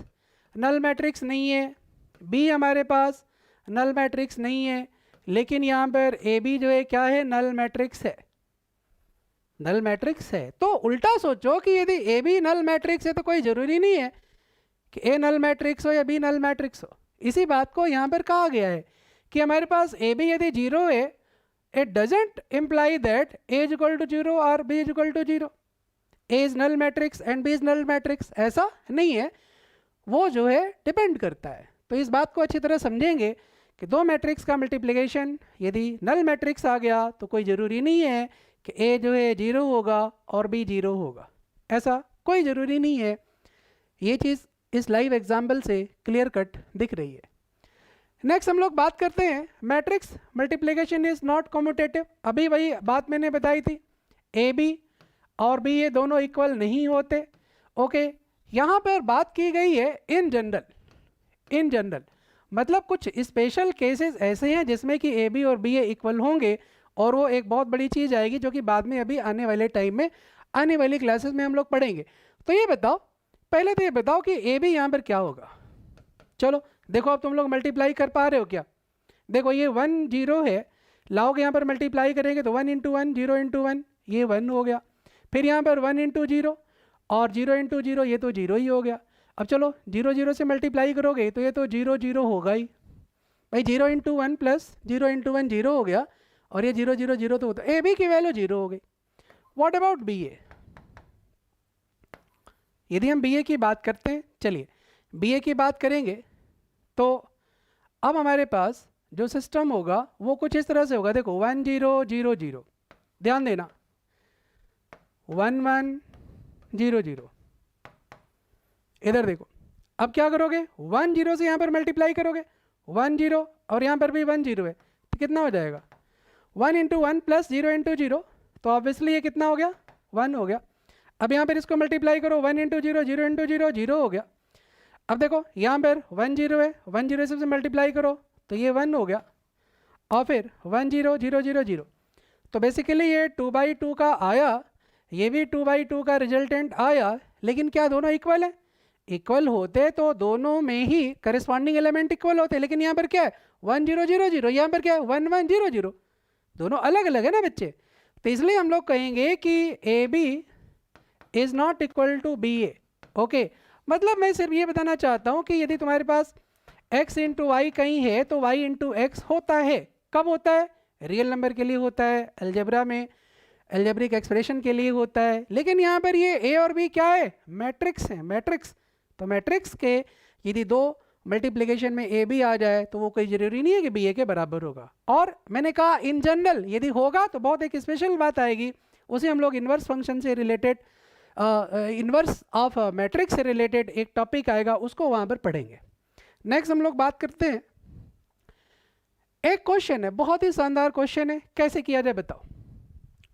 नल मैट्रिक्स नहीं है, बी हमारे पास नल मैट्रिक्स नहीं है, लेकिन यहाँ पर ए बी जो है क्या है, नल मैट्रिक्स है, नल मैट्रिक्स है। तो उल्टा सोचो कि यदि ए बी नल मैट्रिक्स है तो कोई ज़रूरी नहीं है कि ए नल मैट्रिक्स हो या बी नल मैट्रिक्स हो। इसी बात को यहाँ पर कहा गया है कि हमारे पास ए बी यदि 0 है, it doesn't imply that A is equal to 0 और B is equal to 0, A is null matrix and B is null matrix, ऐसा नहीं है, वो जो है डिपेंड करता है। तो इस बात को अच्छी तरह समझेंगे कि दो मैट्रिक्स का मल्टीप्लिकेशन यदि नल मैट्रिक्स आ गया तो कोई ज़रूरी नहीं है कि ए जो है 0 होगा और बी 0 होगा, ऐसा कोई ज़रूरी नहीं है। ये चीज़ इस लाइव एग्जाम्पल से क्लियर कट दिख रही है। नेक्स्ट हम लोग बात करते हैं matrix multiplication is not commutative. अभी वही बात मैंने बताई थी, ए बी और बी ये दोनों इक्वल नहीं होते ओके। यहाँ पर बात की गई है इन जनरल, इन जनरल मतलब कुछ स्पेशल केसेस ऐसे हैं जिसमें कि ए बी और बी ए इक्वल होंगे, और वो एक बहुत बड़ी चीज़ आएगी जो कि बाद में अभी आने वाले टाइम में आने वाली क्लासेस में हम लोग पढ़ेंगे। तो ये बताओ, पहले तो ये बताओ कि ए बी यहाँ पर क्या होगा। चलो देखो अब तुम लोग मल्टीप्लाई कर पा रहे हो क्या, देखो ये 1 0 है, लाओगे यहाँ पर मल्टीप्लाई करेंगे तो 1 × 1 0 × 1 ये 1 हो गया, फिर यहाँ पर 1 × 0 और 0 × 0 ये तो 0 ही हो गया। अब चलो 0 0 से मल्टीप्लाई करोगे तो ये तो 0 0 होगा ही भाई, 0 × 1 + 0 × 1 0 हो गया, और ये 0 0 0 तो होता है, ए बी की वैल्यू 0 हो गई। व्हाट अबाउट बी ए, यदि हम बी ए की बात करते हैं, चलिए बी ए की बात करेंगे तो अब हमारे पास जो सिस्टम होगा वो कुछ इस तरह से होगा, देखो 1 0 0 0, ध्यान देना 1 1 0 0, इधर देखो। अब क्या करोगे, 1 0 से यहाँ पर मल्टीप्लाई करोगे, 1 0 और यहाँ पर भी 1 0 है, तो कितना हो जाएगा 1 × 1 + 0 × 0, तो ऑब्वियसली ये कितना हो गया 1 हो गया। अब यहाँ पर इसको मल्टीप्लाई करो 1 × 0 0 × 0 0 हो गया। अब देखो यहाँ पर 1 0 है, 1 0 से मल्टीप्लाई करो तो ये 1 हो गया, और फिर 1 0 0 0 0, तो बेसिकली ये 2/2 का आया, ये भी 2/2 का रिजल्टेंट आया, लेकिन क्या दोनों इक्वल है, इक्वल होते तो दोनों में ही करस्पॉन्डिंग एलिमेंट इक्वल होते, लेकिन यहाँ पर क्या है 1 0 0 0, यहाँ पर क्या है 1 1 0 0, दोनों अलग अलग है ना बच्चे। तो इसलिए हम लोग कहेंगे कि A B is not equal to B A okay. मतलब मैं सिर्फ ये बताना चाहता हूँ कि यदि तुम्हारे पास x × y कहीं है तो y × x होता है, कब होता है, रियल नंबर के लिए होता है, अलजेब्रा में अलजेब्रिक एक्सप्रेशन के लिए होता है, लेकिन यहाँ पर ये a और b क्या है, मैट्रिक्स है, मैट्रिक्स। तो मैट्रिक्स के यदि दो मल्टीप्लिकेशन में ए बी आ जाए तो वो कोई ज़रूरी नहीं है कि बी ए के बराबर होगा। और मैंने कहा इन जनरल यदि होगा तो बहुत एक स्पेशल बात आएगी, उसे हम लोग इन्वर्स फंक्शन से रिलेटेड, इन्वर्स ऑफ मैट्रिक्स से रिलेटेड एक टॉपिक आएगा, उसको वहाँ पर पढ़ेंगे। नेक्स्ट हम लोग बात करते हैं, एक क्वेश्चन है, बहुत ही शानदार क्वेश्चन है, कैसे किया जाए बताओ।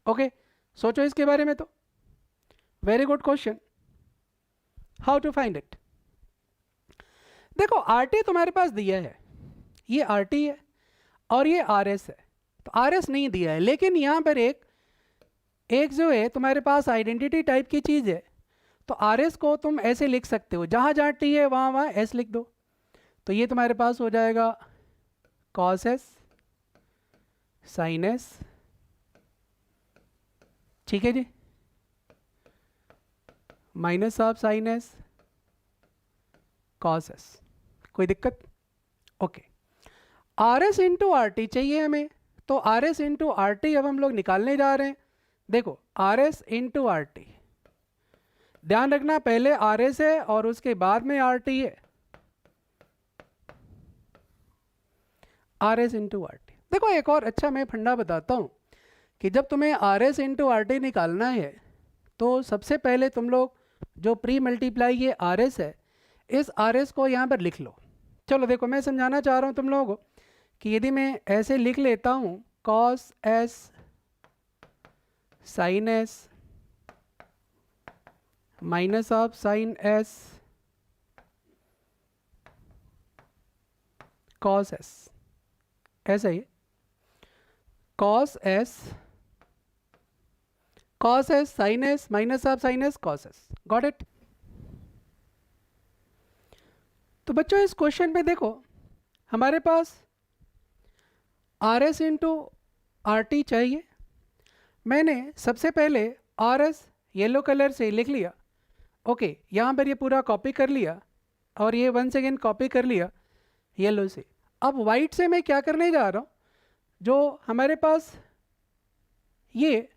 ओके, सोचो इसके बारे में। तो very good question, how to find it. देखो आरटी तुम्हारे पास दिया है, ये आरटी है और ये आरएस है। तो आरएस नहीं दिया है, लेकिन यहाँ पर एक जो है तुम्हारे पास आइडेंटिटी टाइप की चीज़ है। तो आरएस को तुम ऐसे लिख सकते हो, जहाँ जहाँ टी है वहाँ वहाँ एस लिख दो। तो ये तुम्हारे पास हो जाएगा कॉस एस साइन एस, ठीक है जी, minus of sine S cos S. कोई दिक्कत? Okay, R S into R T चाहिए हमें। तो R S into R T अब हम लोग निकालने जा रहे हैं। देखो R S into R T, ध्यान रखना पहले आर एस है और उसके बाद में आर टी है। Are S into R T, देखो एक और अच्छा मैं फंडा बताता हूँ कि जब तुम्हें are S into R T निकालना है तो सबसे पहले तुम लोग जो प्री मल्टीप्लाई ये आर एस है, इस आर एस को यहाँ पर लिख लो। चलो देखो मैं समझाना चाह रहा हूँ तुम लोगों को कि यदि मैं ऐसे लिख लेता हूँ cos S sine S minus of sine S cos S, ऐसा ही cos S sine S minus of sine S cos S, got it. तो बच्चों इस क्वेश्चन पे देखो हमारे पास R S into R T चाहिए। मैंने सबसे पहले आर एस येलो कलर से लिख लिया। ओके, यहाँ पर ये पूरा कॉपी कर लिया और ये वंस अगेन कॉपी कर लिया येलो से। अब वाइट से मैं क्या करने जा रहा हूँ, जो हमारे पास ये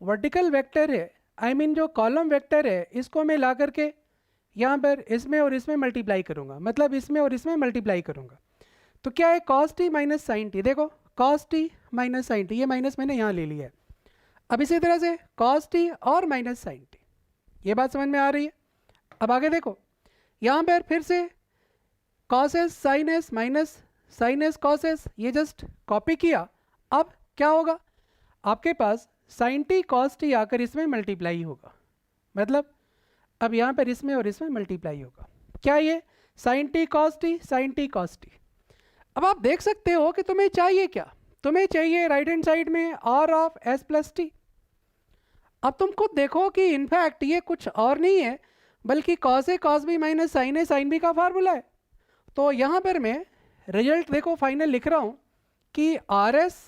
वर्टिकल वेक्टर है, आई मीन जो कॉलम वेक्टर है, इसको मैं ला करके यहाँ पर इसमें और इसमें मल्टीप्लाई करूँगा, मतलब इसमें और इसमें मल्टीप्लाई करूँगा। तो क्या है cos T minus sine T, देखो cos T minus sine T, ये माइनस मैंने यहाँ ले लिया है। अब इसी तरह से कॉस टी और माइनस साइन टी, ये बात समझ में आ रही है। अब आगे देखो यहाँ पर फिर से cos S sine S minus sine S cos S, ये जस्ट कॉपी किया। अब क्या होगा, आपके पास साइन टी कॉस टी आकर इसमें मल्टीप्लाई होगा, मतलब अब यहाँ पर इसमें और इसमें मल्टीप्लाई होगा। क्या ये sine T cos T, sine T cos T. अब आप देख सकते हो कि तुम्हें चाहिए क्या, तुम्हें चाहिए राइट हैंड साइड में R of S plus T. अब तुम खुद देखो कि इनफैक्ट ये कुछ और नहीं है बल्कि cos A cos B minus sine A sine B का फार्मूला है। तो यहाँ पर मैं रिजल्ट देखो फाइनल लिख रहा हूँ कि R S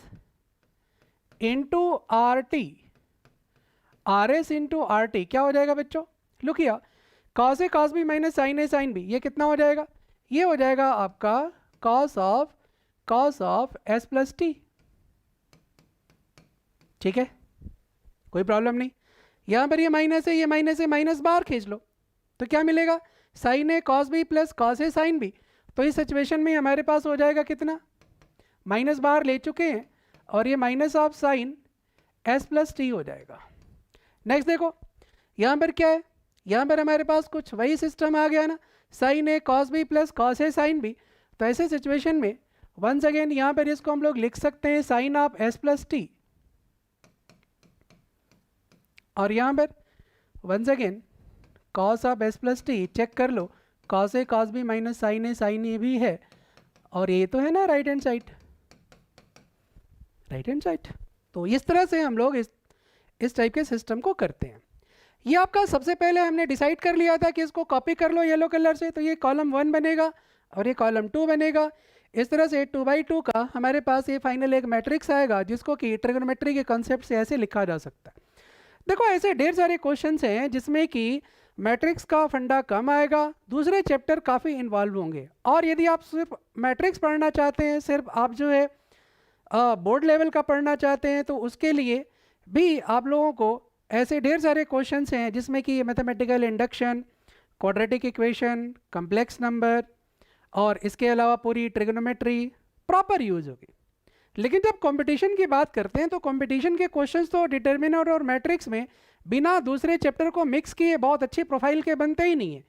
into R T, R S into R T क्या हो जाएगा बच्चों, look here, cos A cos B minus sine A sine B, ये कितना हो जाएगा, ये हो जाएगा आपका cos of S plus T. ठीक है, कोई प्रॉब्लम नहीं। यहाँ पर ये माइनस है, ये माइनस है, माइनस बाहर खींच लो तो क्या मिलेगा, sign A cos B plus cos A sine B. तो इस सिचुएशन में हमारे पास हो जाएगा कितना, माइनस बाहर ले चुके हैं और ये minus of sine S plus T हो जाएगा। नेक्स्ट देखो यहाँ पर क्या है, यहाँ पर हमारे पास कुछ वही सिस्टम आ गया ना, sign A cos B plus cos A sine B. तो ऐसे सिचुएशन में वंस अगेन यहाँ पर इसको हम लोग लिख सकते हैं sine of S plus T, और यहाँ पर once again cos of S plus T, check कर लो cos A cos B minus sine A sine A भी है, और ये तो है ना right hand side, right hand side. तो इस तरह से हम लोग इस टाइप के सिस्टम को करते हैं। ये आपका सबसे पहले हमने डिसाइड कर लिया था कि इसको कॉपी कर लो येलो कलर से, तो ये कॉलम 1 बनेगा और ये कॉलम 2 बनेगा। इस तरह से 2x2 का हमारे पास ये फाइनल एक मैट्रिक्स आएगा जिसको कि ट्रिगोनोमेट्री के कॉन्सेप्ट से ऐसे लिखा जा सकता है। देखो ऐसे ढेर सारे क्वेश्चंस हैं जिसमें कि मैट्रिक्स का फंडा कम आएगा, दूसरे चैप्टर काफ़ी इन्वॉल्व होंगे। और यदि आप सिर्फ मैट्रिक्स पढ़ना चाहते हैं, सिर्फ आप जो है बोर्ड लेवल का पढ़ना चाहते हैं, तो उसके लिए भी आप लोगों को ऐसे ढेर सारे क्वेश्चंस हैं जिसमें कि mathematical induction, quadratic equation, complex number और इसके अलावा पूरी ट्रिगोनोमेट्री प्रॉपर यूज़ होगी। लेकिन जब कंपटीशन की बात करते हैं तो कंपटीशन के क्वेश्चंस तो डिटर्मिनर और मैट्रिक्स में बिना दूसरे चैप्टर को मिक्स किए बहुत अच्छी प्रोफाइल के बनते ही नहीं है।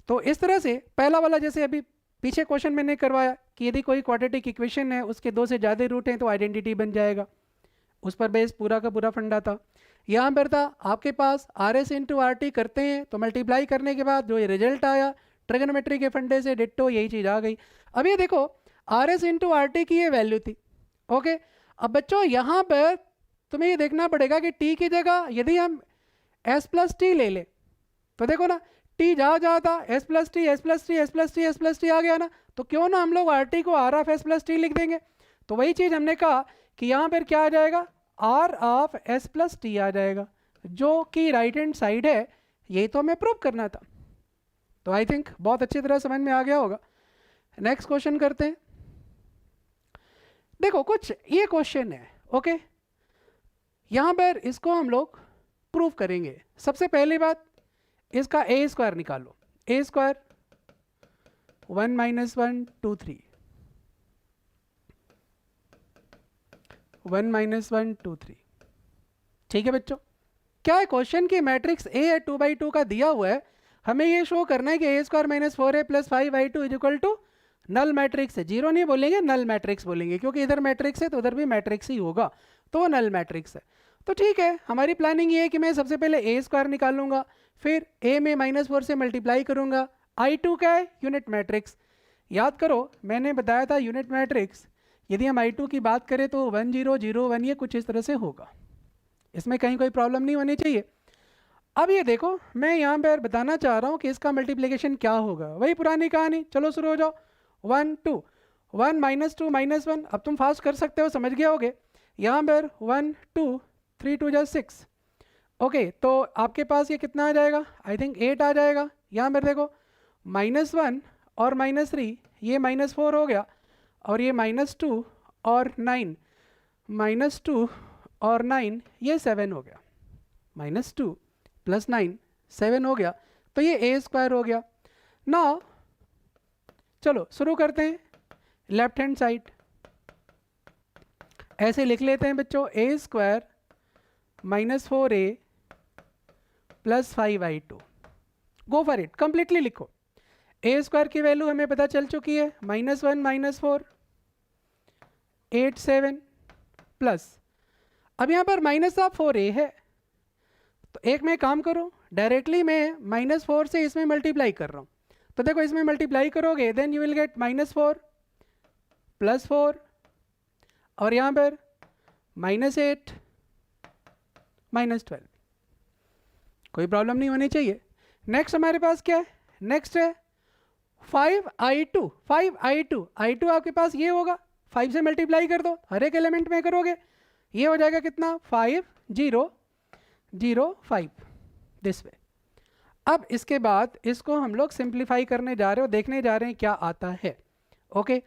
तो इस तरह से पहला वाला जैसे अभी पीछे क्वेश्चन मैंने करवाया कि यदि कोई क्वाड्रेटिक इक्वेशन है उसके 2 से ज़्यादा रूट हैं तो आइडेंटिटी बन जाएगा, उस पर बेस पूरा का पूरा फंडा था। यहाँ पर था आपके पास R S into R T करते हैं तो मल्टीप्लाई करने के बाद जो ये रिजल्ट आया ट्रिगोनोमेट्री के फंडे से डिट्टो यही चीज़ आ गई। अब ये देखो R S into R T की ये वैल्यू थी। ओके, अब बच्चों यहाँ पर तुम्हें ये देखना पड़ेगा कि टी की जगह यदि हम एस प्लस टी ले लें तो देखो ना टी जहाँ जहाँ था S plus T S plus T S plus T S plus T आ गया ना, तो क्यों ना हम लोग आर टी को R of S plus T लिख देंगे। तो वही चीज़ हमने कहा कि यहाँ पर क्या आ जाएगा R of S plus T आ जाएगा, जो कि राइट हैंड साइड है। यही तो हमें प्रूव करना था। तो आई थिंक बहुत अच्छी तरह समझ में आ गया होगा। नेक्स्ट क्वेश्चन करते हैं। देखो कुछ ये क्वेश्चन है, ओके, यहाँ पर इसको हम लोग प्रूव करेंगे। सबसे पहली बात इसका ए स्क्वायर निकालो। ए स्क्वायर 1 - 1 2 3 1 - 1 2 3। ठीक है बच्चों, क्या है क्वेश्चन की मैट्रिक्स ए है 2/2 का दिया हुआ है, हमें ये शो करना है कि A square minus 4a plus 5i2 is equal to null matrix है। जीरो नहीं बोलेंगे, नल मैट्रिक्स बोलेंगे, क्योंकि इधर मैट्रिक्स है तो उधर भी मैट्रिक्स ही होगा, तो वो नल मैट्रिक्स है। तो ठीक है, हमारी प्लानिंग ये है कि मैं सबसे पहले ए स्क्वायर निकालूंगा, फिर ए में -4 से मल्टीप्लाई करूंगा। i2 क्या है यूनिट मैट्रिक्स। याद करो मैंने बताया था यूनिट मैट्रिक्स यदि हम i2 की बात करें तो 1 0 0 1 ये कुछ इस तरह से होगा, इसमें कहीं कोई प्रॉब्लम नहीं होनी चाहिए। अब ये देखो मैं यहाँ पर बताना चाह रहा हूँ कि इसका मल्टीप्लिकेशन क्या होगा, वही पुरानी कहानी। चलो शुरू हो जाओ। 1 2 1 -2 -1, अब तुम फास्ट कर सकते हो, समझ गए होगे। यहाँ पर 1 2 3 2 जा 6। ओके, तो आपके पास ये कितना आ जाएगा, आई थिंक 8 आ जाएगा। यहाँ पर देखो -1 और -3 ये -4 हो गया, और ये -2 और 9 -2 और 9 ये 7 हो गया। -2 + 9 7 हो गया, तो ये ए स्क्वायर हो गया। ना चलो शुरू करते हैं। लेफ्ट हैंड साइड ऐसे लिख लेते हैं बच्चों, A square -4a + 5i2। Go for it, completely लिखो। ए स्क्वायर की वैल्यू हमें पता चल चुकी है, -1 -4 8 7 प्लस, अब यहाँ पर -4a है, तो एक मैं काम करूँ डायरेक्टली मैं -4 से इसमें मल्टीप्लाई कर रहा हूँ। तो देखो इसमें मल्टीप्लाई करोगे देन यू विल गेट -4 + 4, और यहाँ पर -8 -12। कोई प्रॉब्लम नहीं होनी चाहिए। नेक्स्ट हमारे पास क्या है, नेक्स्ट है 5i2। 5i2 i2 आपके पास ये होगा, 5 से मल्टीप्लाई कर दो, हर एक एलिमेंट में करोगे, ये हो जाएगा कितना 5 0 0 5 दिस वे। अब इसके बाद इसको हम लोग सिंप्लीफाई करने जा रहे हो, देखने जा रहे हैं क्या आता है। ओके,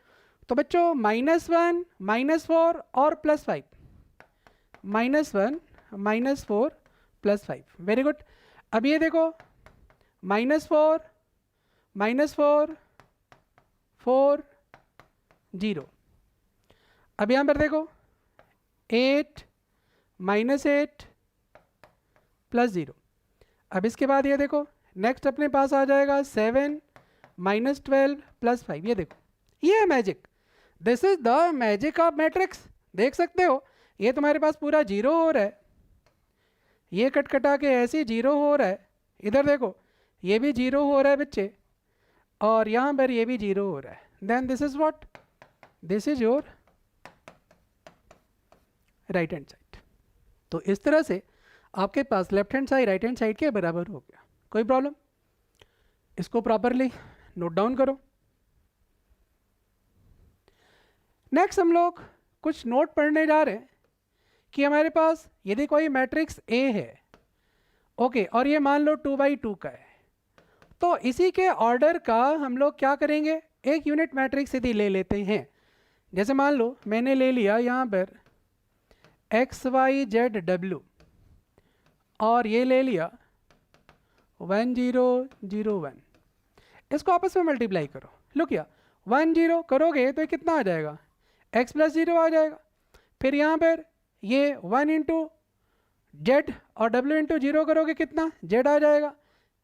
तो बच्चों -1 -4 और +5, -1 -4 +5, वेरी गुड। अब ये देखो -4 -4 4 0। अब यहाँ पर देखो 8 -8 +0। अब इसके बाद ये देखो नेक्स्ट अपने पास आ जाएगा 7 -12 +5। ये देखो ये है magic, this is the magic of matrix. देख सकते हो ये तुम्हारे पास पूरा 0 हो रहा है, ये कट कटा के ऐसे 0 हो रहा है, इधर देखो ये भी 0 हो रहा है बच्चे, और यहाँ पर ये भी 0 हो रहा है। Then this is what, this is your right hand side. तो इस तरह से आपके पास left hand side right hand side के बराबर हो गया। कोई प्रॉब्लम, इसको प्रॉपरली नोट डाउन करो। नेक्स्ट हम लोग कुछ नोट पढ़ने जा रहे हैं कि हमारे पास यदि कोई मैट्रिक्स ए है, ओके, और ये मान लो 2/2 का है, तो इसी के ऑर्डर का हम लोग क्या करेंगे, एक यूनिट मैट्रिक्स यदि ले लेते हैं। जैसे मान लो मैंने ले लिया यहाँ पर x y z w, और ये ले लिया 1 0 0 1, इसको आपस में मल्टीप्लाई करो। लुक या 1 0 करोगे तो ये कितना आ जाएगा, x प्लस 0 आ जाएगा। फिर यहाँ पर ये 1 इंटू जेड और w इंटू जीरो करोगे कितना z आ जाएगा,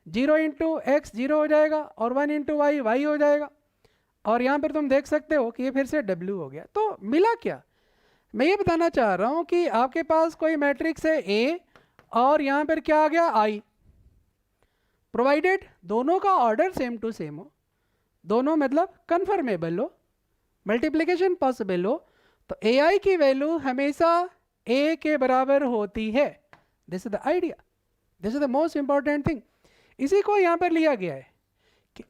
0 इंटू एक्स 0 हो जाएगा और 1 इंटू वाई वाई हो जाएगा। और यहाँ पर तुम देख सकते हो कि ये फिर से w हो गया। तो मिला क्या, मैं ये बताना चाह रहा हूँ कि आपके पास कोई मैट्रिक्स है A और यहाँ पर क्या आ गया I, प्रोवाइडेड दोनों का ऑर्डर सेम टू सेम हो, दोनों मतलब कन्फर्मेबल हो, मल्टीप्लिकेशन पॉसिबल हो, तो AI की वैल्यू हमेशा A के बराबर होती है। This is the idea, this is the most important thing. इसी को यहाँ पर लिया गया है कि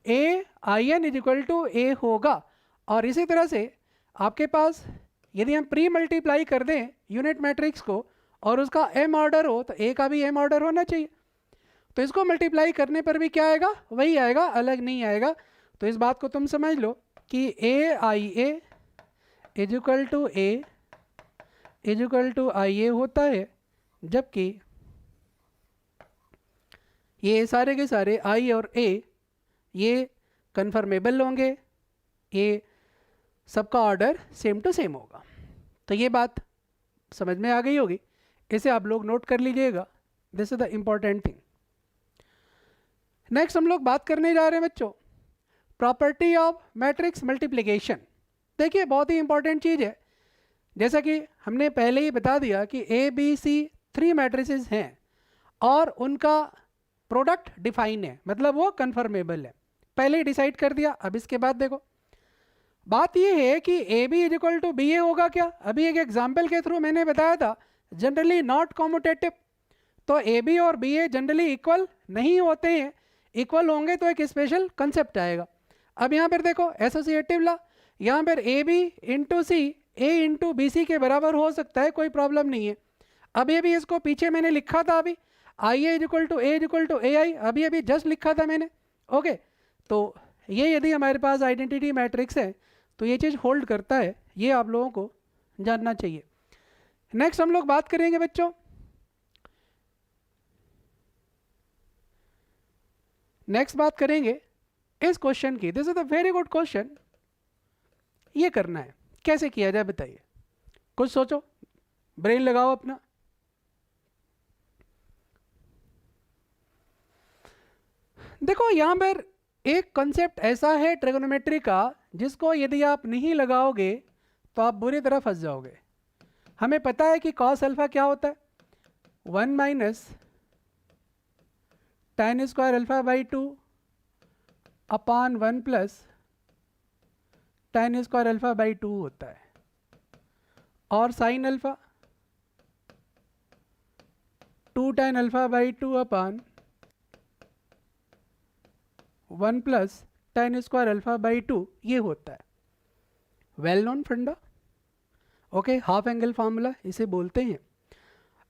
AIN is equal to A होगा। और इसी तरह से आपके पास यदि हम प्री मल्टीप्लाई कर दें यूनिट मैट्रिक्स को और उसका M ऑर्डर हो तो A का भी M ऑर्डर होना चाहिए। तो इसको मल्टीप्लाई करने पर भी क्या आएगा, वही आएगा, अलग नहीं आएगा। तो इस बात को तुम समझ लो कि AIA is equal to A is equal to IA होता है, जबकि ये सारे के सारे I और A ये कन्फर्मेबल होंगे, ये सबका ऑर्डर सेम टू सेम होगा। तो ये बात समझ में आ गई होगी, इसे आप लोग नोट कर लीजिएगा। This is the important thing. Next हम लोग बात करने जा रहे हैं बच्चों प्रॉपर्टी ऑफ मैट्रिक्स मल्टीप्लिकेशन। देखिए बहुत ही इंपॉर्टेंट चीज़ है, जैसा कि हमने पहले ही बता दिया कि ABC 3 मैट्रिसेस हैं और उनका प्रोडक्ट डिफाइन है, मतलब वो कन्फर्मेबल है, पहले ही डिसाइड कर दिया। अब इसके बाद देखो बात ये है कि AB is equal to BA होगा क्या। अभी एक एग्जाम्पल के थ्रू मैंने बताया था जनरली नॉट कॉम्यूटेटिव, तो AB और BA जनरली इक्वल नहीं होते हैं, इक्वल होंगे तो एक स्पेशल कंसेप्ट आएगा। अब यहाँ पर देखो एसोसिएटिव ला, यहाँ पर AB into C A into BC के बराबर हो सकता है, कोई प्रॉब्लम नहीं है। अब ये भी इसको पीछे मैंने लिखा था अभी IA is equal to A is equal to AI, अभी अभी जस्ट लिखा था मैंने। ओके, तो ये यदि हमारे पास आइडेंटिटी मैट्रिक्स है तो ये चीज़ होल्ड करता है, ये आप लोगों को जानना चाहिए। नेक्स्ट हम लोग बात करेंगे बच्चों बात करेंगे इस क्वेश्चन की। This is a very good question. ये करना है, कैसे किया जाए बताइए, कुछ सोचो, ब्रेन लगाओ अपना। देखो यहाँ पर एक कॉन्सेप्ट ऐसा है ट्रिगोनोमेट्री का जिसको यदि आप नहीं लगाओगे तो आप बुरी तरह फंस जाओगे। हमें पता है कि कॉस अल्फा क्या होता है, 1 minus tan square alpha by 2 upon 1 plus tan square alpha by 2 होता है, और sine alpha 2 tan alpha by 2 upon 1 plus tan square alpha by 2 ये होता है। वेल नोन फंडा, ओके, हाफ एंगल फार्मूला इसे बोलते हैं।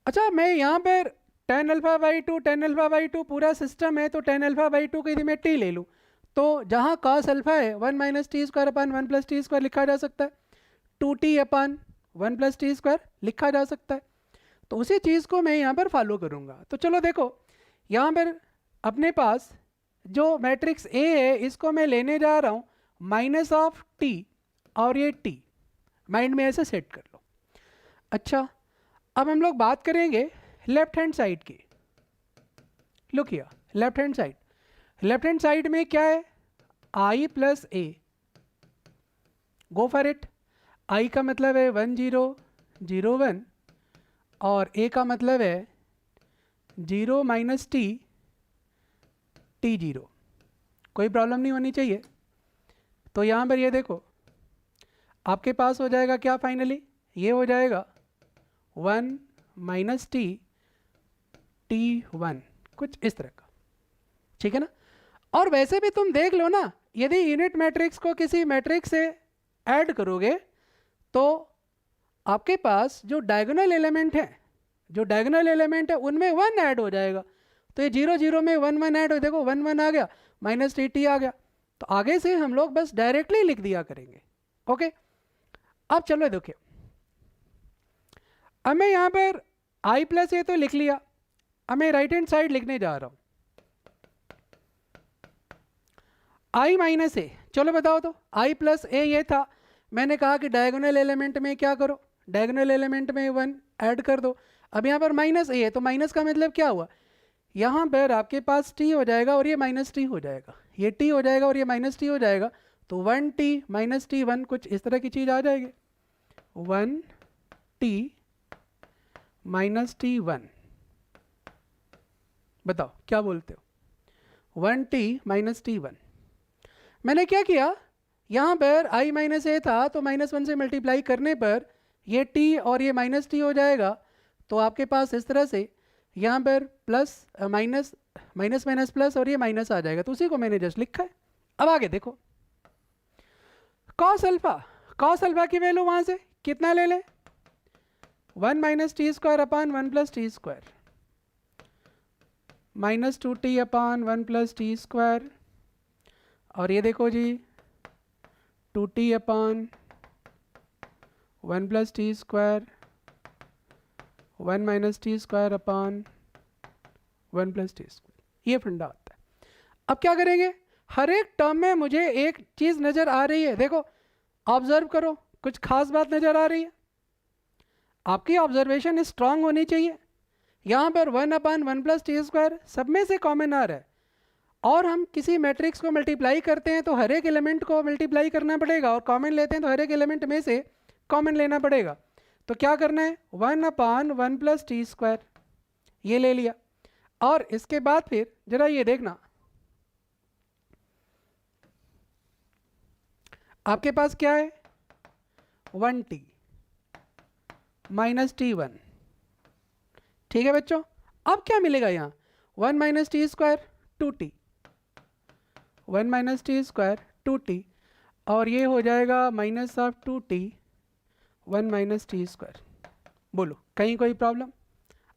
अच्छा, मैं यहाँ पर tan अल्फा बाई 2 पूरा सिस्टम है, तो tan अल्फा बाई 2 की यदि मैं t ले लूँ तो जहाँ cos अल्फा है 1 minus T square upon 1 plus T square लिखा जा सकता है, 2t अपन 1 प्लस टी स्क्वायर लिखा जा सकता है। तो उसी चीज़ को मैं यहाँ पर फॉलो करूँगा। तो चलो देखो यहाँ पर अपने पास जो मैट्रिक्स A है इसको मैं लेने जा रहा हूँ माइनस ऑफ t और ये t, माइंड में ऐसे सेट कर लो। अच्छा, अब हम लोग बात करेंगे लेफ्ट हैंड साइड की। Look here, left hand side में क्या है, I plus A, go for it. I का मतलब है 1 0 0 1 और A का मतलब है 0 माइनस t t 0, कोई प्रॉब्लम नहीं होनी चाहिए। तो यहाँ पर ये देखो आपके पास हो जाएगा क्या फाइनली, ये हो जाएगा 1 माइनस t t1, कुछ इस तरह का, ठीक है ना। और वैसे भी तुम देख लो ना, यदि यूनिट मैट्रिक्स को किसी मैट्रिक्स से ऐड करोगे तो आपके पास जो डायगोनल एलिमेंट है उनमें 1 ऐड हो जाएगा। तो ये 0 0 में 1 1 ऐड हो, देखो 1 1 आ गया, माइनस t आ गया। तो आगे से हम लोग बस डायरेक्टली लिख दिया करेंगे। ओके, अब चलो देखिए, अब मैं यहाँ पर I प्लस ए तो लिख लिया, अब मैं राइट हैंड साइड लिखने जा रहा हूँ I माइनस ए। चलो बताओ तो I प्लस ए ये था, मैंने कहा कि डायगोनल एलिमेंट में क्या करो, डायगोनल एलिमेंट में 1 ऐड कर दो। अब यहाँ पर माइनस ए है तो माइनस का मतलब क्या हुआ, यहाँ पर आपके पास टी हो जाएगा और ये माइनस टी हो जाएगा, ये टी हो जाएगा और ये माइनस टी हो जाएगा, तो 1t माइनस टी 1 कुछ इस तरह की चीज़ आ जाएगी, 1t माइनस टी 1। बताओ क्या बोलते हो, 1t माइनस टी 1। मैंने क्या किया, यहाँ पर i माइनस ए था तो -1 से मल्टीप्लाई करने पर ये t और ये माइनस टी हो जाएगा, तो आपके पास इस तरह से यहाँ पर plus minus minus minus plus और ये माइनस आ जाएगा, तो उसी को मैंने जस्ट लिखा है। अब आगे देखो, कॉस अल्फा की वैल्यू वहाँ से कितना ले लें, 1 minus T square upon 1 plus T square, -2t अपान 1 प्लस टी स्क्वायर, और ये देखो जी 2t अपान 1 plus T square, 1 minus T square upon 1 plus T square, ये फंडा होता है। अब क्या करेंगे, हर एक टर्म में मुझे एक चीज़ नज़र आ रही है, देखो ऑब्जर्व करो, कुछ खास बात नज़र आ रही है, आपकी ऑब्जर्वेशन स्ट्रांग होनी चाहिए। यहाँ पर 1 अपान 1 प्लस टी स्क्वायर सब में से कॉमन आ रहा है, और हम किसी मैट्रिक्स को मल्टीप्लाई करते हैं तो हर एक एलिमेंट को मल्टीप्लाई करना पड़ेगा, और कॉमन लेते हैं तो हर एक एलिमेंट में से कॉमन लेना पड़ेगा। तो क्या करना है, 1 अपान 1 प्लस टी स्क्वायर ये ले लिया, और इसके बाद फिर जरा ये देखना, आपके पास क्या है, 1t माइनस टी 1, ठीक है बच्चों। अब क्या मिलेगा यहाँ, 1 minus T square 2t, 1 minus T square 2t, और ये हो जाएगा minus of 2t 1 minus T square. बोलो कहीं कोई प्रॉब्लम।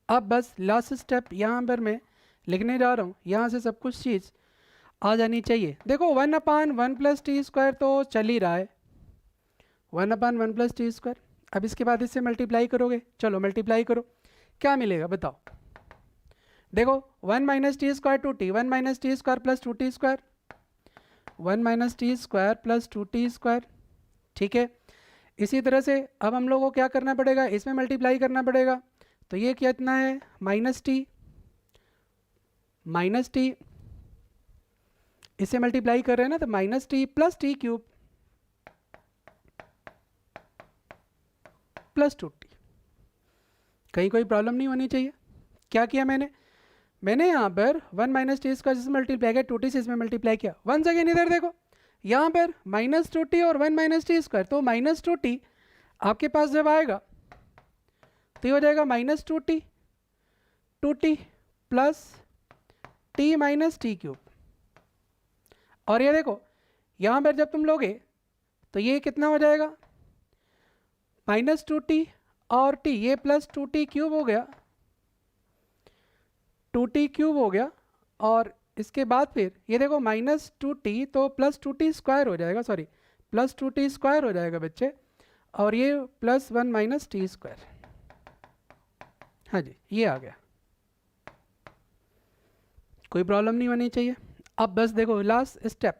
अब बस लास्ट स्टेप यहाँ पर मैं लिखने जा रहा हूँ, यहाँ से सब कुछ चीज़ आ जानी चाहिए। देखो 1 अपान 1 प्लस टी स्क्वायर तो चल ही रहा है, 1 अपान 1 प्लस टी स्क्वायर। अब इसके बाद इससे मल्टीप्लाई करोगे, चलो मल्टीप्लाई करो, क्या मिलेगा बताओ। देखो 1 minus T square 2t, 1 minus T square plus 2t square, 1 minus T square plus 2t square, ठीक है। इसी तरह से अब हम लोगों को क्या करना पड़ेगा, इसमें मल्टीप्लाई करना पड़ेगा, तो ये कितना है, माइनस टी, इससे मल्टीप्लाई कर रहे हैं ना, तो minus T plus T cube plus 2t। कहीं कोई प्रॉब्लम नहीं होनी चाहिए। क्या किया मैंने यहाँ पर 1 माइनस टी स्क्वायर से मल्टीप्लाई किया, 2t से इसमें मल्टीप्लाई किया। वंस अगेन इधर देखो, यहाँ पर माइनस 2t और 1 माइनस टी स्क्वायर, तो माइनस 2t आपके पास जब आएगा तो ये हो जाएगा minus 2t plus t minus T cube, और ये देखो यहाँ पर जब तुम लोगे तो ये कितना हो जाएगा, -2t और t, ये प्लस 2t क्यूब हो गया, 2t क्यूब हो गया, और इसके बाद फिर ये देखो -2t तो प्लस 2t स्क्वायर हो जाएगा, सॉरी प्लस 2t स्क्वायर हो जाएगा बच्चे, और ये प्लस 1 माइनस टी स्क्वायर। हाँ जी ये आ गया, कोई प्रॉब्लम नहीं होनी चाहिए। अब बस देखो लास्ट स्टेप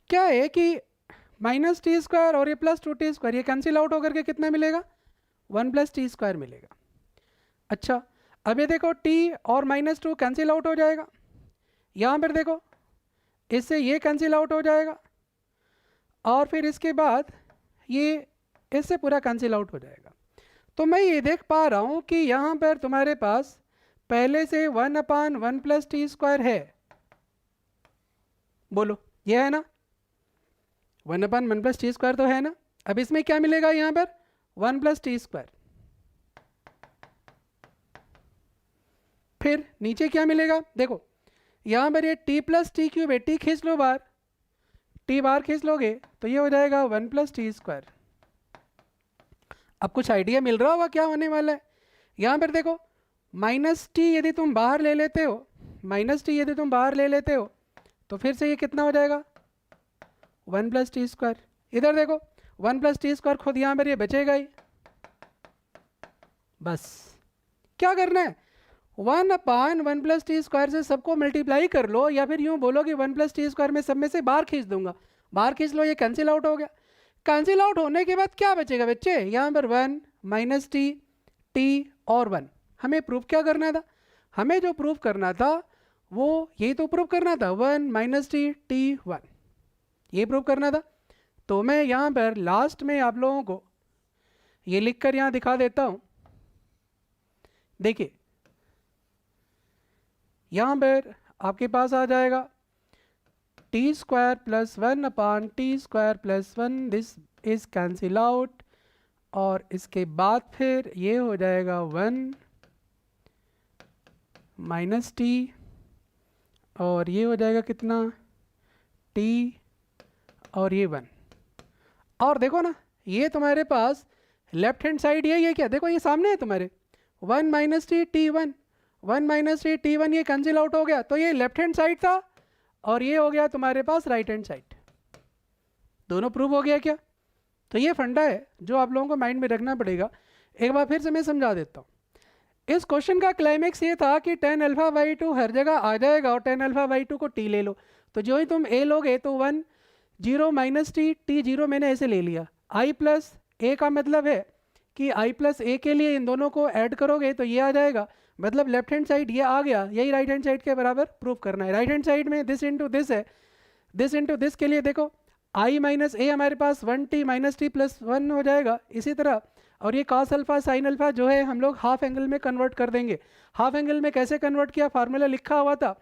क्या है कि माइनस टी स्क्वायर और ये प्लस 2t स्क्वायर ये कैंसिल आउट होकर के कितना मिलेगा, 1 प्लस टी स्क्वायर मिलेगा। अच्छा अब ये देखो t और -2 कैंसिल आउट हो जाएगा, यहाँ पर देखो इससे ये कैंसिल आउट हो जाएगा, और फिर इसके बाद ये इससे पूरा कैंसिल आउट हो जाएगा। तो मैं ये देख पा रहा हूँ कि यहाँ पर तुम्हारे पास पहले से 1 अपान 1 प्लस टी स्क्वायर है, बोलो ये है ना, 1 अपान 1 प्लस टी स्क्वायर तो है ना। अब इसमें क्या मिलेगा, यहाँ पर 1 प्लस टी स्क्वायर, फिर नीचे क्या मिलेगा, देखो यहाँ पर ये t प्लस टी क्यूब है, t खींच लो बाहर, t बाहर खींच लोगे तो ये हो जाएगा 1 प्लस टी स्क्वायर। अब कुछ आइडिया मिल रहा होगा क्या होने वाला है। यहाँ पर देखो माइनस टी यदि तुम बाहर ले लेते हो, तो फिर से ये कितना हो जाएगा, 1 प्लस टी स्क्वायर। इधर देखो 1 प्लस टी स्क्वायर खुद यहाँ पर ये बचेगा ही। बस क्या करना है, 1 अपान 1 प्लस टी स्क्वायर से सबको मल्टीप्लाई कर लो, या फिर यूँ बोलो कि 1 प्लस टी स्क्वायर में सब में से बाहर खींच दूंगा, बाहर खींच लो, ये कैंसिल आउट हो गया। कैंसिल आउट होने के बाद क्या बचेगा बच्चे? यहाँ पर 1 माइनस टी, टी और 1। हमें प्रूफ क्या करना था? हमें जो प्रूफ करना था वो यही तो प्रूफ करना था, 1 माइनस टी, टी 1, ये प्रूफ करना था। तो मैं यहाँ पर लास्ट में आप लोगों को ये लिखकर यहाँ दिखा देता हूँ। देखिए यहाँ पर आपके पास आ जाएगा T square plus 1 upon T square plus 1, this is cancel out, और इसके बाद फिर ये हो जाएगा 1 माइनस टी, और ये हो जाएगा कितना, टी, और ये 1। और देखो ना ये तुम्हारे पास लेफ्ट हैंड साइड यही है क्या? देखो ये सामने है तुम्हारे, 1 minus T, T 1, 1 minus T, T 1, ये कैंसिल आउट हो गया। तो ये लेफ्ट हैंड साइड था और ये हो गया तुम्हारे पास राइट हैंड साइड। दोनों प्रूव हो गया क्या? तो ये फंडा है जो आप लोगों को माइंड में रखना पड़ेगा। एक बार फिर से मैं समझा देता हूँ। इस क्वेश्चन का क्लाइमेक्स ये था कि tan अल्फा बाई 2 हर जगह आ जाएगा और tan अल्फा बाई 2 को t ले लो। तो जो ही तुम a लोगे तो 1 0 माइनस टी, टी 0 मैंने ऐसे ले लिया। i प्लस ए का मतलब है कि i प्लस ए के लिए इन दोनों को ऐड करोगे तो ये आ जाएगा, मतलब लेफ्ट हैंड साइड ये आ गया, यही राइट हैंड साइड के बराबर प्रूफ करना है। राइट हैंड साइड में दिस इंटू दिस है, दिस इंटू दिस के लिए देखो i माइनस ए हमारे पास 1t माइनस टी प्लस 1 हो जाएगा इसी तरह। और ये cos अल्फा साइन अल्फा जो है हम लोग हाफ एंगल में कन्वर्ट कर देंगे। हाफ एंगल में कैसे कन्वर्ट किया? फार्मूला लिखा हुआ था,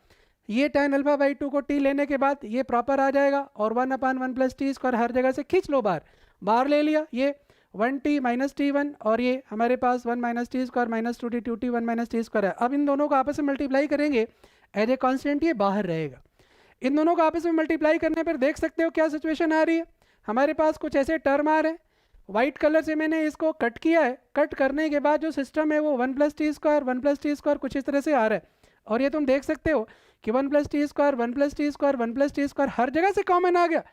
ये tan अल्फा बाई 2 को t लेने के बाद ये प्रॉपर आ जाएगा और 1 अपान 1 प्लस टी स्क्वायर हर जगह से खींच लो बाहर, बाहर ले लिया, ये 1t माइनस टी 1 और ये हमारे पास 1 minus T square minus 2t, 2t 1 minus T square है। अब इन दोनों को आपस में मल्टीप्लाई करेंगे, एज ए कॉन्स्टेंट ये बाहर रहेगा। इन दोनों को आपस में मल्टीप्लाई करने पर देख सकते हो क्या सिचुएशन आ रही है। हमारे पास कुछ ऐसे टर्म आ रहे हैं, वाइट कलर से मैंने इसको कट किया है। कट करने के बाद जो सिस्टम है वो 1 plus T square, 1 plus T square कुछ इस तरह से आ रहा है। और ये तुम देख सकते हो कि 1 plus T square, 1 plus T square, 1 plus T square हर जगह से कॉमन आ गया।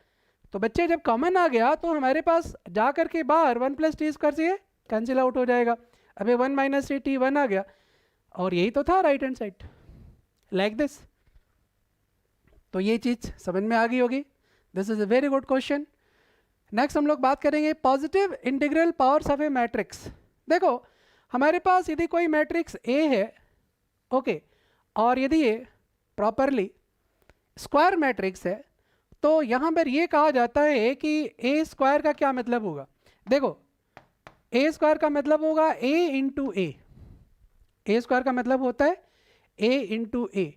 तो बच्चे जब कॉमन आ गया तो हमारे पास जा करके बाहर 1 प्लस टी स्क्वायर से कैंसिल आउट हो जाएगा। अबे 1 माइनस टी, टी 1 आ गया, और यही तो था right hand side, like this. तो ये चीज़ समझ में आ गई होगी। This is a very good question. Next हम लोग बात करेंगे positive integral powers of A matrix. देखो हमारे पास यदि कोई मैट्रिक्स ए है, ओके, और यदि ये प्रॉपरली स्क्वायर मैट्रिक्स है तो यहाँ पर ये कहा जाता है कि ए स्क्वायर का क्या मतलब होगा। देखो ए स्क्वायर का मतलब होगा ए इंटू ए। ए स्क्वायर का मतलब होता है A into A.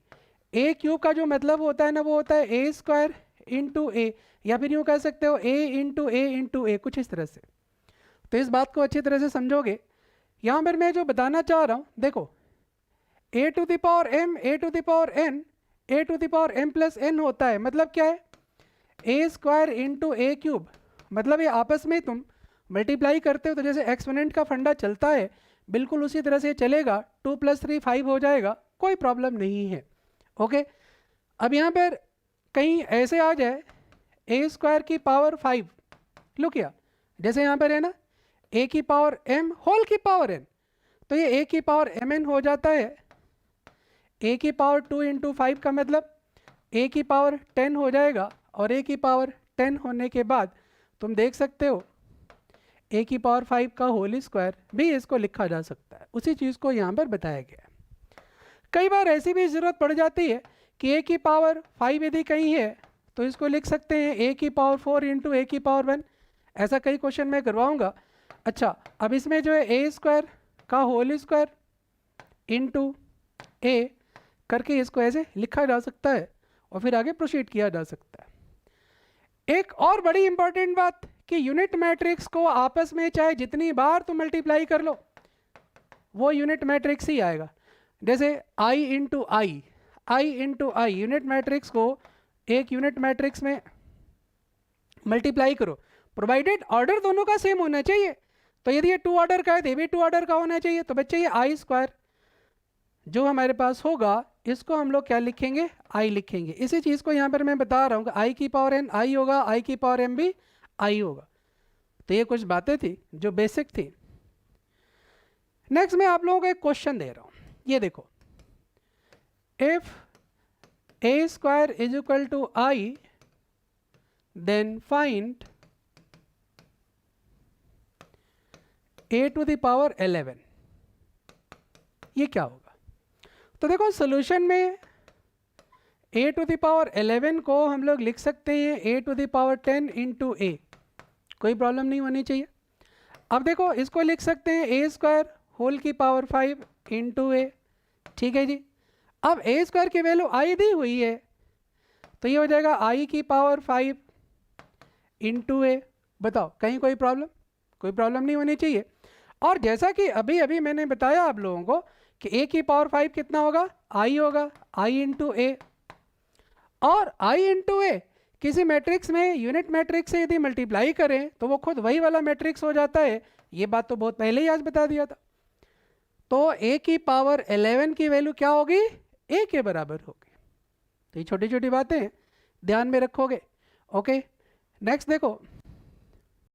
A cube का जो मतलब होता है ना वो होता है ए स्क्वायर इंटू ए, या फिर यूँ कह सकते हो ए इंटू ए, कुछ इस तरह से। तो इस बात को अच्छी तरह से समझोगे। यहाँ पर मैं जो बताना चाह रहा हूँ, देखो A to the power M, A to the power N, A to the power M plus N होता है। मतलब क्या है? A square into A cube, मतलब ये आपस में तुम मल्टीप्लाई करते हो तो जैसे एक्सपोनेंट का फंडा चलता है बिल्कुल उसी तरह से चलेगा। 2 + 3 5 हो जाएगा, कोई प्रॉब्लम नहीं है। ओके, अब यहाँ पर कहीं ऐसे आ जाए ए स्क्वायर की पावर 5, लो क्या, जैसे यहाँ पर है ना ए की पावर एम होल की पावर एन, तो ये ए की पावर एम एन हो जाता है। ए की पावर 2 × 5 का मतलब ए की पावर 10 हो जाएगा, और ए की पावर 10 होने के बाद तुम देख सकते हो ए की पावर 5 का होल स्क्वायर भी इसको लिखा जा सकता है। उसी चीज़ को यहाँ पर बताया गया है। कई बार ऐसी भी ज़रूरत पड़ जाती है कि ए की पावर 5 यदि कहीं है तो इसको लिख सकते हैं ए की पावर 4 × ए की पावर 1। ऐसा कई क्वेश्चन मैं करवाऊंगा। अच्छा, अब इसमें जो है ए स्क्वायर का होल स्क्वायर इंटू ए करके इसको ऐसे लिखा जा सकता है और फिर आगे प्रोसीड किया जा सकता है। एक और बड़ी इंपॉर्टेंट बात कि यूनिट मैट्रिक्स को आपस में चाहे जितनी बार तुम मल्टीप्लाई कर लो वो यूनिट मैट्रिक्स ही आएगा। जैसे i into I, I into I, unit matrix को एक यूनिट मैट्रिक्स में मल्टीप्लाई करो, प्रोवाइडेड ऑर्डर दोनों का सेम होना चाहिए। तो यदि ये 2 ऑर्डर का है तो ये भी 2 ऑर्डर का होना चाहिए। तो बच्चे ये आई स्क्वायर जो हमारे पास होगा इसको हम लोग क्या लिखेंगे? आई लिखेंगे। इसी चीज़ को यहाँ पर मैं बता रहा हूँ कि आई की पावर एन आई होगा, आई की पावर एम भी आई होगा। तो ये कुछ बातें थी जो बेसिक थी। नेक्स्ट मैं आप लोगों को एक क्वेश्चन दे रहा हूँ, ये देखो, if A square is equal to I then find a to the power 11, ये क्या होगा? तो देखो सोल्यूशन में a टू द पावर 11 को हम लोग लिख सकते हैं a to the power 10 into a, कोई प्रॉब्लम नहीं होनी चाहिए। अब देखो इसको लिख सकते हैं a स्क्वायर होल की पावर 5 इंटू a, ठीक है जी। अब a स्क्वायर की वैल्यू i दी हुई है, तो ये हो जाएगा i की पावर 5 इंटू a। बताओ कहीं कोई प्रॉब्लम? कोई प्रॉब्लम नहीं होनी चाहिए। और जैसा कि अभी अभी मैंने बताया आप लोगों को कि a की पावर 5 कितना होगा? i होगा, i इंटू a। और i इंटू a किसी मैट्रिक्स में यूनिट मैट्रिक्स से यदि मल्टीप्लाई करें तो वो खुद वही वाला मैट्रिक्स हो जाता है। ये बात तो बहुत पहले ही आज बता दिया था। तो a की पावर 11 की वैल्यू क्या होगी? a के बराबर होगी। तो ये छोटी छोटी बातें ध्यान में रखोगे। ओके, नेक्स्ट देखो,